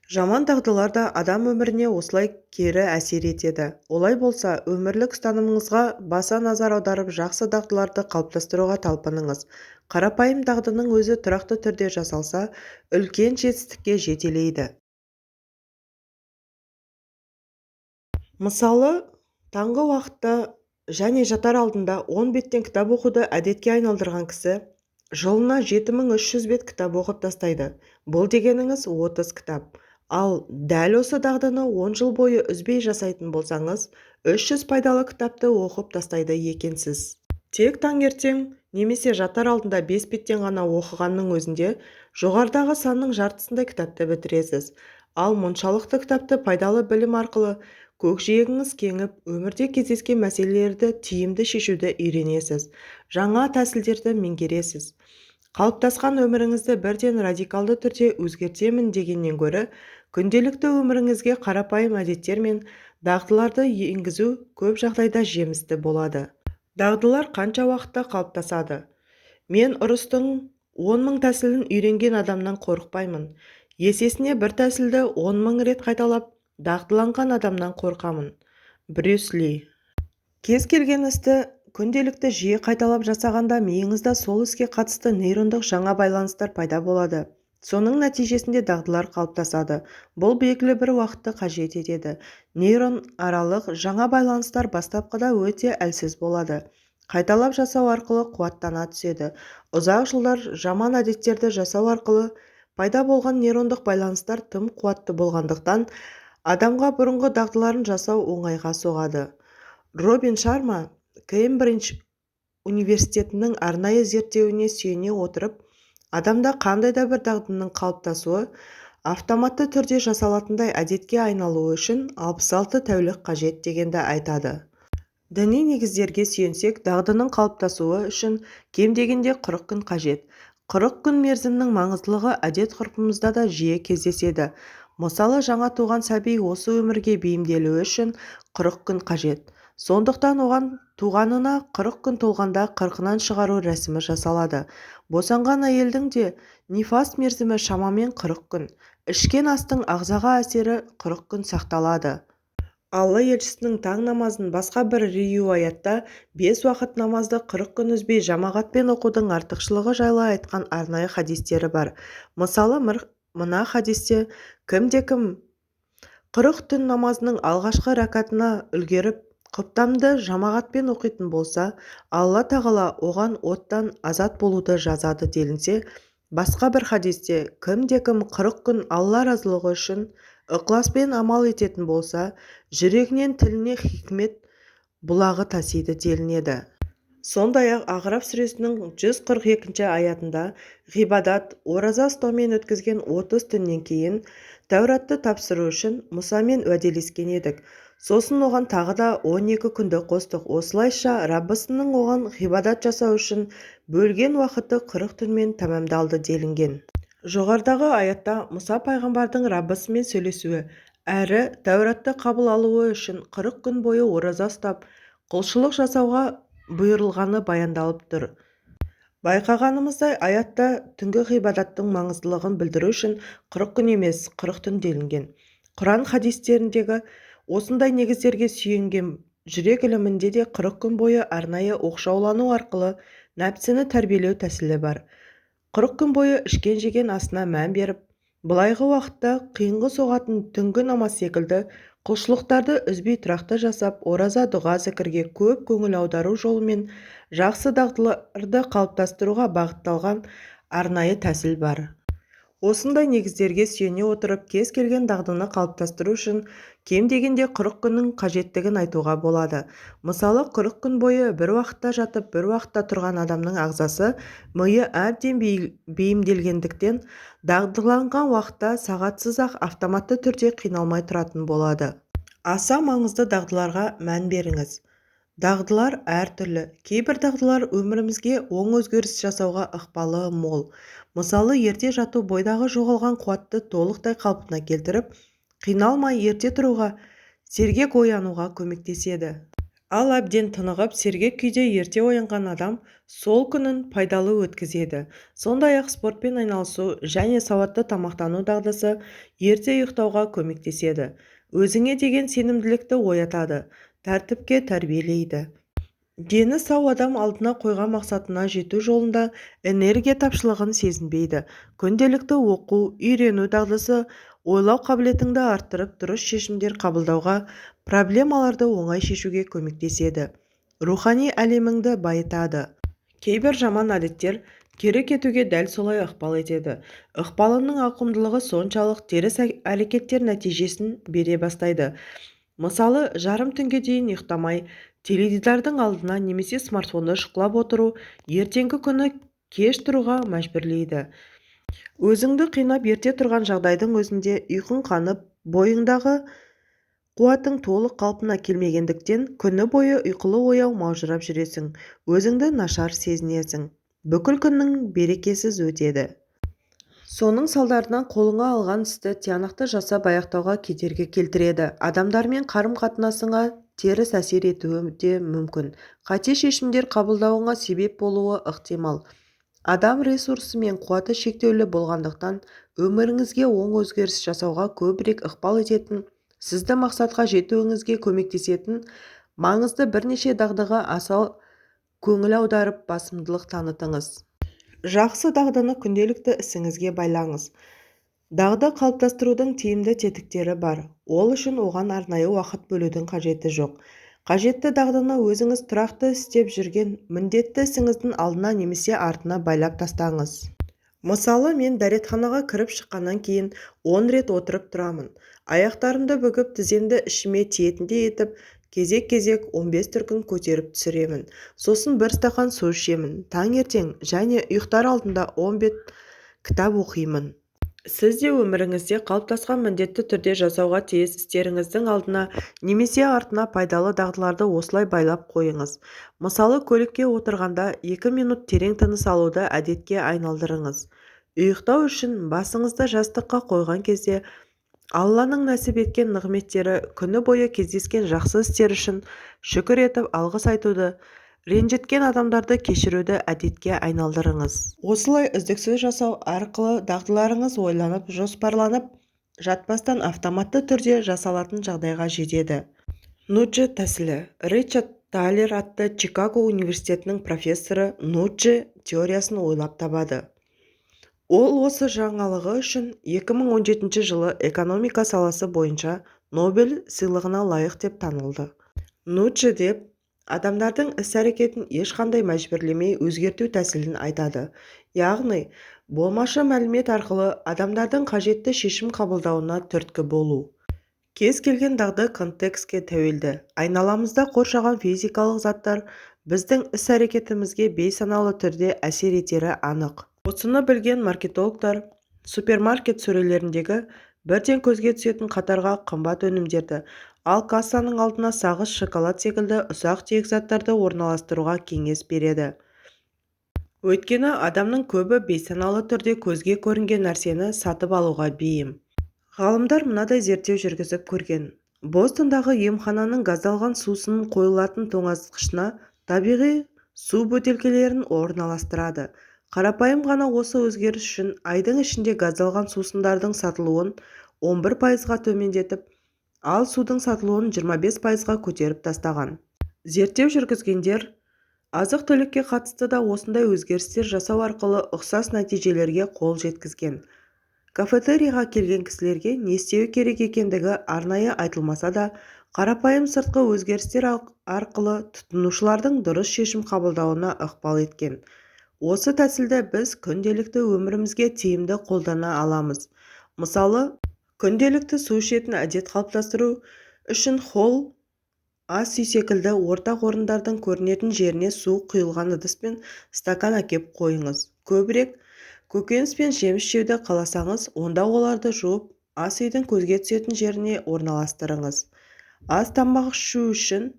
Жаман дағдылар да адам өміріне осылай кері әсер етеді. Олай болса, өмірлік ұстанымыңызға баса назар аударып, жақсы дағдыларды қалыптастыруға талпыныңыз. Қарапайым дағдының өзі тұрақты түрде жасалса, үлкен жетістікке жетелейді. Мысалы, таңғы уақытта және жатар алдында 10 беттен кітап оқуды әдетке айналдырған кісі жылына 7300 бет кітап оқып тастайды. Бұл дегеніңіз 30 кітап. Ал дәл осы дағдыны 10 жыл бойы үзбей жасайтын болсаңыз, 300 пайдалы кітапты оқып тастайды екенсіз. Тек таңертең немесе жатар алдында 5 беттен ғана оқығанның өзінде жоғарыдағы санның жартысындай кітапты бітіресіз. Ал мұншалықты кітапты пайдалы білім арқылы көкжиегіңіз кеңіп, өмірде кездескен мәселелерді тиімді шешуді үйренесіз. Жаңа тәсілдерді меңгересіз. Қалыптасқан өміріңізді бірден радикалды түрде өзгертемін дегеннен гөрі, күнделікті өміріңізге қарапайым әдеттер мен дағдыларды енгізу көп жағдайда жемісті болады. Дағдылар қанша уақытта қалыптасады? Мен ұрыстың 10 мың тәсілін үйренген адамнан қорықпаймын. Есесіне бір тәсілді 10 мың рет қайталап, дағдыланған адамнан қорқамын. Брюс Ли. Кез келген істі күнделікті жиі қайталап жасағанда миыңызда сол іске қатысты нейрондық жаңа байланыстар пайда болады. Соның нәтижесінде дағдылар қалыптасады. Бұл белгілі бір уақытты қажет етеді. Нейрон аралық жаңа байланыстар бастапқыда өте әлсіз болады. Қайталап жасау арқылы қуаттана түседі. Ұзақ жылдар жаман әдеттерді жасау арқылы пайда болған нейрондық байланыстар тым қуатты болғандықтан, адамға бұрынғы дағдыларын жасау оңайға соғады. Робин Шарма Кембридж университетінің арнайы зерттеуіне сүйене отырып, адамда қандай да бір дағдының қалыптасуы автоматты түрде жасалатындай әдетке айналуы үшін 66 тәулік қажет дегенді айтады. Діни негіздерге сүйенсек, дағдының қалыптасуы үшін кем дегенде 40 күн қажет. 40 күн мерзімнің маңыздылығы әдет-ғұрпымызда да жиі кездеседі. Мысалы, жаңа туған сәби осы өмірге бейімделуі үшін 40 күн қажет. Сондықтан оған туғанына 40 күн толғанда 40-нан шығару рәсімі жасалады. Босанған әйелдің де нифас мерзімі шамамен 40 күн. Ішкен астың ағзаға әсері 40 күн сақталады. Алла елшісінің таң намазын басқа бір риуаятта 5 уақыт намазды 40 күн үзбей жамағатпен оқудың артықшылығы жайлы айтқан арнайы хадистері бар. Мысалы, мына хадисте кімде-кім 40 түн намазының алғашқы рәкатына үлгеріп, құптамды жамағатпен оқитын болса, Алла тағала оған оттан азат болуды жазады делінсе, басқа бір хадисте кімде-кім 40 күн Алла разылығы үшін ықыласпен амал ететін болса, жүрегінен тіліне хикмет бұлағы тасиды делінеді. Сондай-ақ Ағраф сүресінің 142 аятында ғибадат, ораза ұстаумен өткізген 30 түннен кейін Тәуратты тапсыру үшін Мұсамен уәделескен едік. Сосын оған тағы да 12 күнді қостық. Осылайша Раббысының оған ғибадат жасау үшін бөлген уақыты 40 түнмен тәмамдалды делінген. Жоғарыдағы аятта Мұса пайғамбардың Раббысымен сөйлесуі әрі Тәуратты қабыл алуы үшін 40 күн бойы ораза ұстап, құлшылық жасауға бұйырылғаны баяндалып тұр. Байқағанымыздай, аятта түнгі ғибадаттың маңыздылығын білдіру үшін 40 күн емес, 40 түн делінген. Құран хадистеріндегі осындай негіздерге сүйенген жүрек ілімінде де 40 күн бойы арнайы оқшаулану арқылы нәпсіні тәрбиелеу тәсілі бар. 40 күн бойы ішкен-жеген асына мән беріп, былайғы уақытта қиынғы соғатын түнгі намаз секілді құлшылықтарды үзбей тұрақты жасап, ораза, дұға, зікірге көп көңіл аудару жолымен жақсы дағдыларды қалыптастыруға бағытталған арнайы тәсіл бар. Осындай негіздерге сүйене отырып, кез келген дағдыны қалыптастыру үшін кем дегенде 40 күннің қажеттігін айтуға болады. Мысалы, 40 күн бойы бір уақытта жатып, бір уақытта тұрған адамның ағзасы, миы әбден бейімделгендіктен, дағдыланған уақытта сағатсыз-ақ автоматты түрде қиналмай тұратын болады. Аса маңызды дағдыларға мән беріңіз. Дағдылар әртүрлі. Кейбір дағдылар өмірімізге оң өзгеріс жасауға ықпалы мол. Мысалы, ерте жату бойдағы жоғалған қуатты толықтай қалпына келтіріп, қиналмай ерте тұруға, сергек оянуға көмектеседі. Ал әбден тынығып, сергек күйде ерте оянған адам сол күнін пайдалы өткізеді. Сондай-ақ спортпен айналысу және сауатты тамақтану дағдысы ерте ұйықтауға көмектеседі. Өзіңе деген сенімділікті оятады, тәртіпке тәрбиелейді. Дені сау адам алдына қойған мақсатына жету жолында энергия тапшылығын сезінбейді. Күнделікті оқу, үйрену дағдысы ойлау қабілетіңді арттырып, дұрыс шешімдер қабылдауға, проблемаларды оңай шешуге көмектеседі. Рухани әлеміңді байытады. Кейбір жаман әдеттер кері кетуге дәл солай ықпал етеді. Ықпалының ауқымдылығы соншалық теріс әрекеттер нәтижесін бере бастайды. Мысалы, жарым түнге дейін ұйықтамай, теледидардың алдына немесе смартфонды шұқылап отыру ертеңгі күні кеш тұруға мәжбүрлейді. Өзіңді қинап ерте тұрған жағдайдың өзінде ұйқың қанып, бойыңдағы қуатың толық қалпына келмегендіктен күні бойы ұйқылы ояу маужырап жүресің, өзіңді нашар сезінесің. Бүкіл күннің берекесіз өтеді. Соның салдарынан қолыңа алған істі тиянақты жасап аяқтауға кедергі келтіреді. Адамдармен қарым-қатынасыңа теріс әсер етуі де мүмкін. Қате шешімдер қабылдауыңа себеп болуы ықтимал. Адам ресурсы мен қуаты шектеулі болғандықтан, өміріңізге оң өзгеріс жасауға көбірек ықпал ететін, сізді мақсатқа жетуіңізге көмектесетін маңызды бірнеше дағдыға аса көңіл аударып, басымдылық танытыңыз. Жақсы дағдыны күнделікті ісіңізге байлаңыз. Дағды қалыптастырудың тиімді тетіктері бар. Ол үшін оған арнайы уақыт бөлудің қажеті жоқ. Қажетті дағдыны өзіңіз тұрақты істеп жүрген міндетті ісіңіздің алдына немесе артына байлап тастаңыз. Мысалы, мен дәретханаға кіріп шыққаннан кейін 10 рет отырып тұрамын. Аяқтарымды бүгіп, тіземді ішіме тиетіндей етіп, кезек-кезек 15 дүркін көтеріп түсіремін. Сосын бір стақан су ішемін. Таңертең және ұйықтар алдында 10 бет кітап оқимын. Сіз де өміріңізде қалыптасқан міндетті түрде жасауға тиіс істеріңіздің алдына немесе артына пайдалы дағдыларды осылай байлап қойыңыз. Мысалы, көлікке отырғанда 2 минут терең тыныс алуды әдетке айналдырыңыз. Ұйықтау үшін басыңызды жастыққа қойған кезде Алланың нәсіп еткен нығметтері, күні бойы кездескен жақсы істер үшін шүкір етіп алғыс айтуды, ренжіткен адамдарды кешіруді әдетке айналдырыңыз. Осылай үздіксіз жасау арқылы дағдыларыңыз ойланып, жоспарланып, жатпастан автоматты түрде жасалатын жағдайға жетеді. Нуджи тәсілі. Ричард Талер атты Чикаго университетінің профессоры Нуджи теориясын ойлап табады. Ол осы жаңалығы үшін 2017 жылы экономика саласы бойынша Нобель сыйлығына лайық деп танылды. Нуджи деп адамдардың іс-әрекетін ешқандай мәжбүрлемей өзгерту тәсілін айтады. Яғни, болмашы мәлімет арқылы адамдардың қажетті шешім қабылдауына түрткі болу. Кез келген дағды контекстке тәуелді. Айналамызда қоршаған физикалық заттар біздің іс-әрекетімізге бейсаналы түрде әсер етері анық. Осыны білген маркетологтар супермаркет сөрелеріндегі бірден көзге түсетін қатарға қымбат өнімдерді, ал кассаның алдына сағыз, шоколад секілді ұсақ-түйек заттарды орналастыруға кеңес береді. Өйткені адамның көбі бейсаналы түрде көзге көрінген нәрсені сатып алуға бейім. Ғалымдар мынадай зерттеу жүргізіп көрген. Бостондағы емхананың газдалған сусынын қойылатын тоңазытқышына табиғи су бөтелкелерін орналастырады. Қарапайым ғана осы өзгеріс үшін айдың ішінде газдалған сусындардың сатылуын 11%-ға төмендетіп, ал судың сатылуын 25%-ға көтеріп тастаған. Зерттеу жүргізгендер азық-түлікке қатысты да осындай өзгерістер жасау арқылы ұқсас нәтижелерге қол жеткізген. Кафетерияға келген кісілерге не істеу керек екендігі арнайы айтылмаса да, қарапайым сыртқы өзгерістер арқылы тұтынушылардың дұрыс шешім қабылдауына ықпал еткен. Осы тәсілді біз күнделікті өмірімізге тиімді қолдана аламыз. Мысалы, күнделікті су ішетін әдет қалыптастыру үшін холл, ас үй секілді ортақ орындардың көрінетін жеріне су құйылған ыдыс пен стакан әкеп қойыңыз. Көбірек көкөніс пен жеміс жеуді қаласаңыз, онда оларды жуып, ас үйдің көзге түсетін жеріне орналастырыңыз. Ас тамақ ішу үшін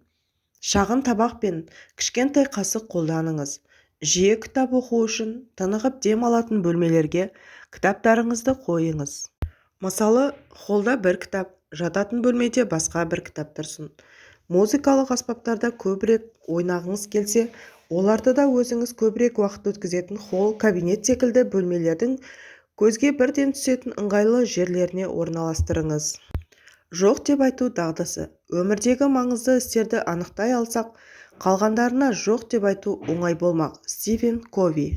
шағын табақ пен кішкентай қасық қолданыңыз. Жиі кітап оқу үшін тынығып дем алатын бөлмелерге кітаптарыңызды қойыңыз. Мысалы, холлда бір кітап, жататын бөлмеде басқа бір кітап тұрсын. Музыкалық аспаптарда көбірек ойнағыңыз келсе, оларды да өзіңіз көбірек уақыт өткізетін холл, кабинет секілді бөлмелердің көзге бірден түсетін ыңғайлы жерлеріне орналастырыңыз. Жоқ деп айту дағдысы. Өмірдегі маңызды істерді анықтай алсақ, қалғандарына жоқ деп айту оңай болмақ. Стивен Кови.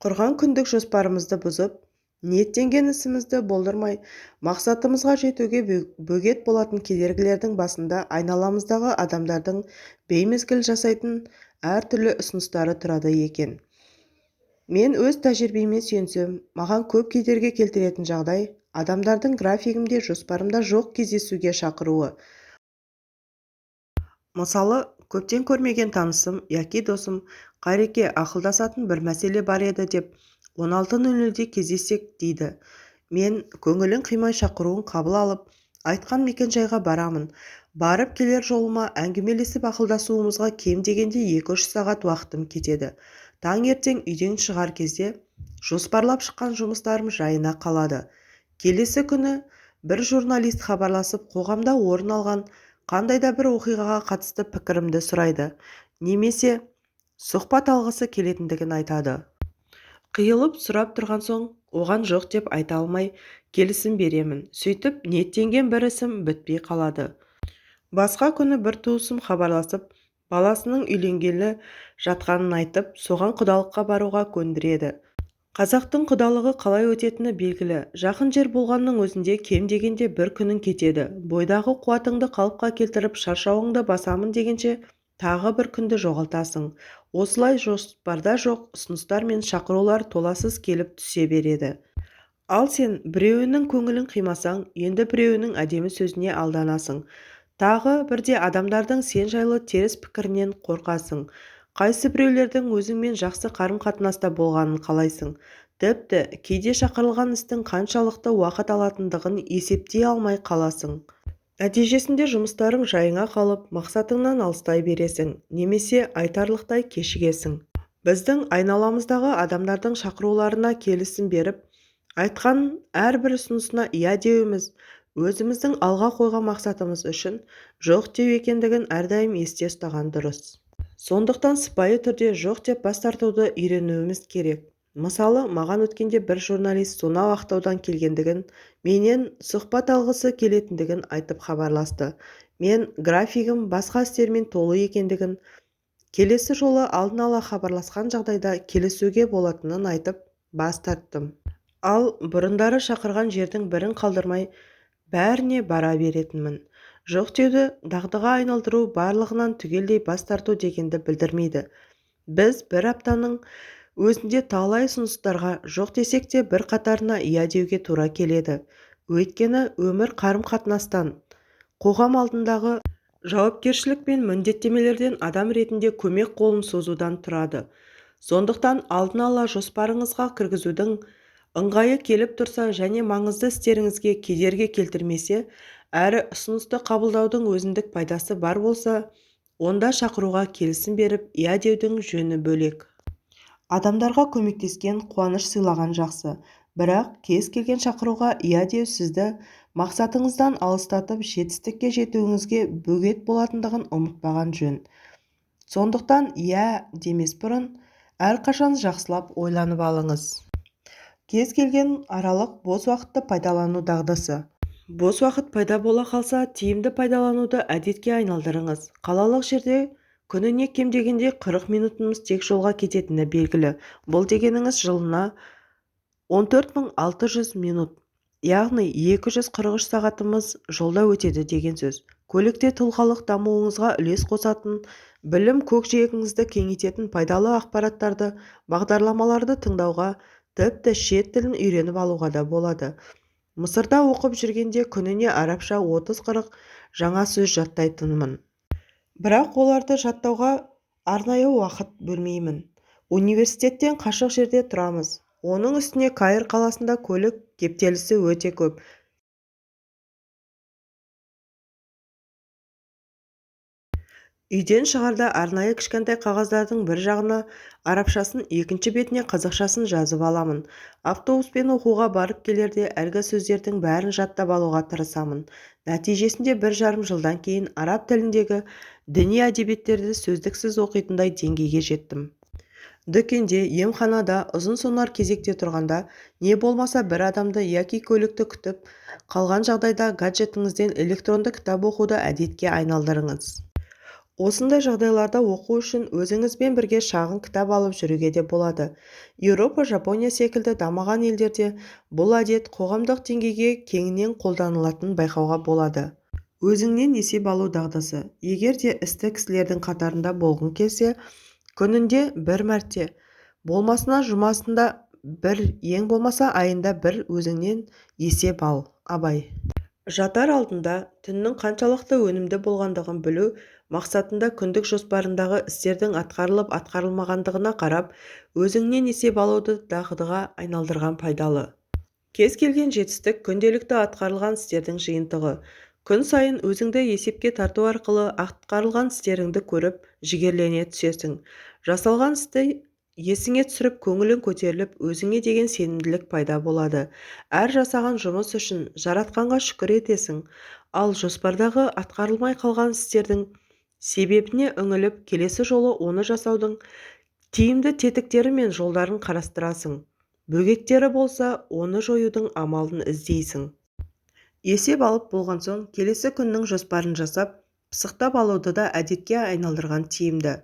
Құрған күндік жоспарымызды бұзып, ниеттенген ісімізді болдырмай, мақсатымызға жетуге бөгет болатын кедергілердің басында айналамыздағы адамдардың беймезгіл жасайтын әртүрлі ұсыныстары тұрады екен. Мен өз тәжірибеме сүйенсем, маған көп кедергі келтіретін жағдай адамдардың графигімде, жоспарымда жоқ кездесуге шақыруы. Мысалы, көптен көрмеген танысым яки досым Қайреке, ақылдасатын бір мәселе бар еді деп 16:00-де кездессек дейді. Мен көңілін қимай шақыруын қабыл алып, айтқан мекенжайға барамын. Барып келер жолыма әңгімелесіп ақылдасуымызға кем дегенде 2-3 сағат уақытым кетеді. Таңертең үйден шығар кезде жоспарлап шыққан жұмыстарым жайына қалады. Келесі күні бір журналист хабарласып, қоғамда орын алған қандай да бір оқиғаға қатысты пікірімді сұрайды, немесе сұхбат алғысы келетіндігін айтады. Қиылып сұрап тұрған соң, оған жоқ деп айта алмай, келісім беремін. Сөйтіп, ниеттенген бір ісім бітпей қалады. Басқа күні бір туысым хабарласып, баласының үйленгелі жатқанын айтып, соған құдалыққа баруға көндіреді. Қазақтың құдалығы қалай өтетіні белгілі. Жақын жер болғанның өзінде кем дегенде бір күнің кетеді. Бойдағы қуатыңды қалыпқа келтіріп, шаршауыңды басамын дегенше тағы бір күнді жоғалтасың. Осылай жоспарда жоқ ұсыныстар мен шақырулар толассыз келіп түсе береді. Ал сен біреуінің көңілін қимасаң, енді біреуінің әдемі сөзіне алданасың. Тағы бірде адамдардың сен жайлы теріс пікірінен қорқасың. Қайсы біреулердің өзіңмен жақсы қарым-қатынаста болғанын қалайсың. Тіпті кейде шақырылған істің қаншалықты уақыт алатындығын есептей алмай қаласың. Нәтижесінде жұмыстарың жайыңа қалып, мақсатыңнан алыстай бересің, немесе айтарлықтай кешігесің. Біздің айналамыздағы адамдардың шақыруларына келісім беріп, айтқан әрбір ұсынысына иә деуіміз, өзіміздің алға қойған мақсатымыз үшін жоқ деу екендігін әрдайым есте ұстаған дұрыс. Сондықтан сыпайы түрде жоқ деп бас тартуды үйренуіміз керек. Мысалы, маған өткенде бір журналист сонау Ақтаудан келгендігін, менен сұхбат алғысы келетіндігін айтып хабарласты. Мен графигім басқа істермен толы екендігін, келесі жолы алдын ала хабарласқан жағдайда келісуге болатынын айтып бас тарттым. Ал бұрындары шақырған жердің бірін қалдырмай бәріне бара беретінмін. Жоқ деуді дағдыға айналдыру барлығынан түгелдей бас тарту дегенді білдірмейді. Біз бір аптаның өзінде талай ұсыныстарға жоқ десек те бір қатарына иә деуге тура келеді. Өйткені өмір қарым-қатынастан, қоғам алдындағы жауапкершілік пен міндеттемелерден адам ретінде көмек қолын созудан тұрады. Сондықтан алдын ала жоспарыңызға кіргізудің ыңғайы келіп тұрса және маңызды істеріңізге кедергі келтірмесе, әрі ұсынысты қабылдаудың өзіндік пайдасы бар болса, онда шақыруға келісім беріп, иә деудің жөні бөлек. Адамдарға көмектескен, қуаныш сыйлаған жақсы, бірақ кез келген шақыруға иә деу сізді мақсатыңыздан алыстатып, жетістікке жетуіңізге бөгет болатындығын ұмытпаған жөн. Сондықтан иә демес бұрын, әрқашан жақсылап ойланып алыңыз. Кез келген аралық бос уақытты пайдалану дағдысы. Бос уақыт пайда бола қалса, тиімді пайдалануды әдетке айналдырыңыз. Қалалық жерде күніне кем дегенде 40 минутымыз тек жолға кететіні белгілі. Бұл дегеніңіз жылына 14.600 минут, яғни 243 сағатымыз жолда өтеді деген сөз. Көлікте тұлғалық дамуыңызға үлес қосатын, білім көкжиегіңізді кеңейтетін пайдалы ақпараттарды, бағдарламаларды тыңдауға, тіпті шет тілін үйреніп алуға да болады. Мысырда оқып жүргенде күніне арабша 30-40 жаңа сөз жаттайтынмын. Бірақ оларды жаттауға арнайы уақыт бөлмеймін. Университеттен қашық жерде тұрамыз. Оның үстіне Каир қаласында көлік кептелісі өте көп. Үйден шығарда арнайы кішкентай қағаздардың бір жағына арабшасын, екінші бетіне қазақшасын жазып аламын. Автобуспен оқуға барып келерде әлгі сөздердің бәрін жаттап алуға тырысамын. Нәтижесінде 1,5 жылдан кейін араб тіліндегі діни әдебиеттерді сөздіксіз оқитындай деңгейге жеттім. Дүкенде, емханада, ұзын-сонар кезекте тұрғанда, не болмаса бір адамды яки көлікті күтіп қалған жағдайда гаджетіңізден электронды кітап оқуды әдетке айналдырыңыз. Осындай жағдайларда оқу үшін өзіңізбен бірге шағын кітап алып жүруге де болады. Еуропа, Жапония секілді дамыған елдерде бұл әдет қоғамдық деңгейге кеңінен қолданылатынын байқауға болады. Өзіңнен есеп алу дағдысы. Егер де істі кісілердің қатарында болғың келсе, күнінде бір мәрте, болмасына жұмасында бір, ең болмаса айында бір өзіңнен есеп ал. Абай. Жатар алдында түннің қаншалықты өнімді болғандығын білу мақсатында күндік жоспарындағы істердің атқарылып-атқарылмағандығына қарап, өзіңнен есеп алуды дағдыға айналдырған пайдалы. Кез келген жетістік күнделікті атқарылған істердің жиынтығы. Күн сайын өзіңді есепке тарту арқылы атқарылған істеріңді көріп, жігерлене түсесің. Жасалған істі есіңе түсіріп, көңілің көтеріліп, өзіңе деген сенімділік пайда болады. Әр жасаған жұмыс үшін жаратқанға шүкір етесің. Ал жоспардағы атқарылмай қалған істердің себебіне үңіліп, келесі жолы оны жасаудың тиімді тетіктері мен жолдарын қарастырасың. Бөгеттері болса, оны жоюдың амалын іздейсің. Есеп алып болған соң, келесі күннің жоспарын жасап, пысықтап алуды да әдетке айналдырған тиімді.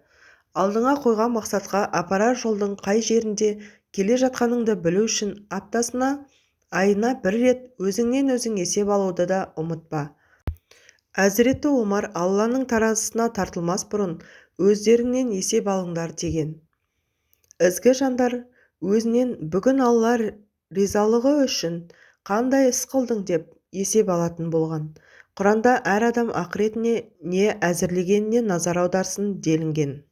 Алдыңа қойған мақсатқа апарар жолдың қай жерінде келе жатқаныңды білу үшін аптасына, айына бір рет өзіңнен өзің есеп алуды да ұмытпа. Әзіреті Омар Алланың таразысына тартылмас бұрын өздеріңнен есеп алыңдар деген. Ізгі жандар өзінен бүгін Алла ризалығы үшін қандай іс қылдың деп есеп алатын болған. Құранда әр адам ақыретіне не әзірлегеніне назар аударсын делінген.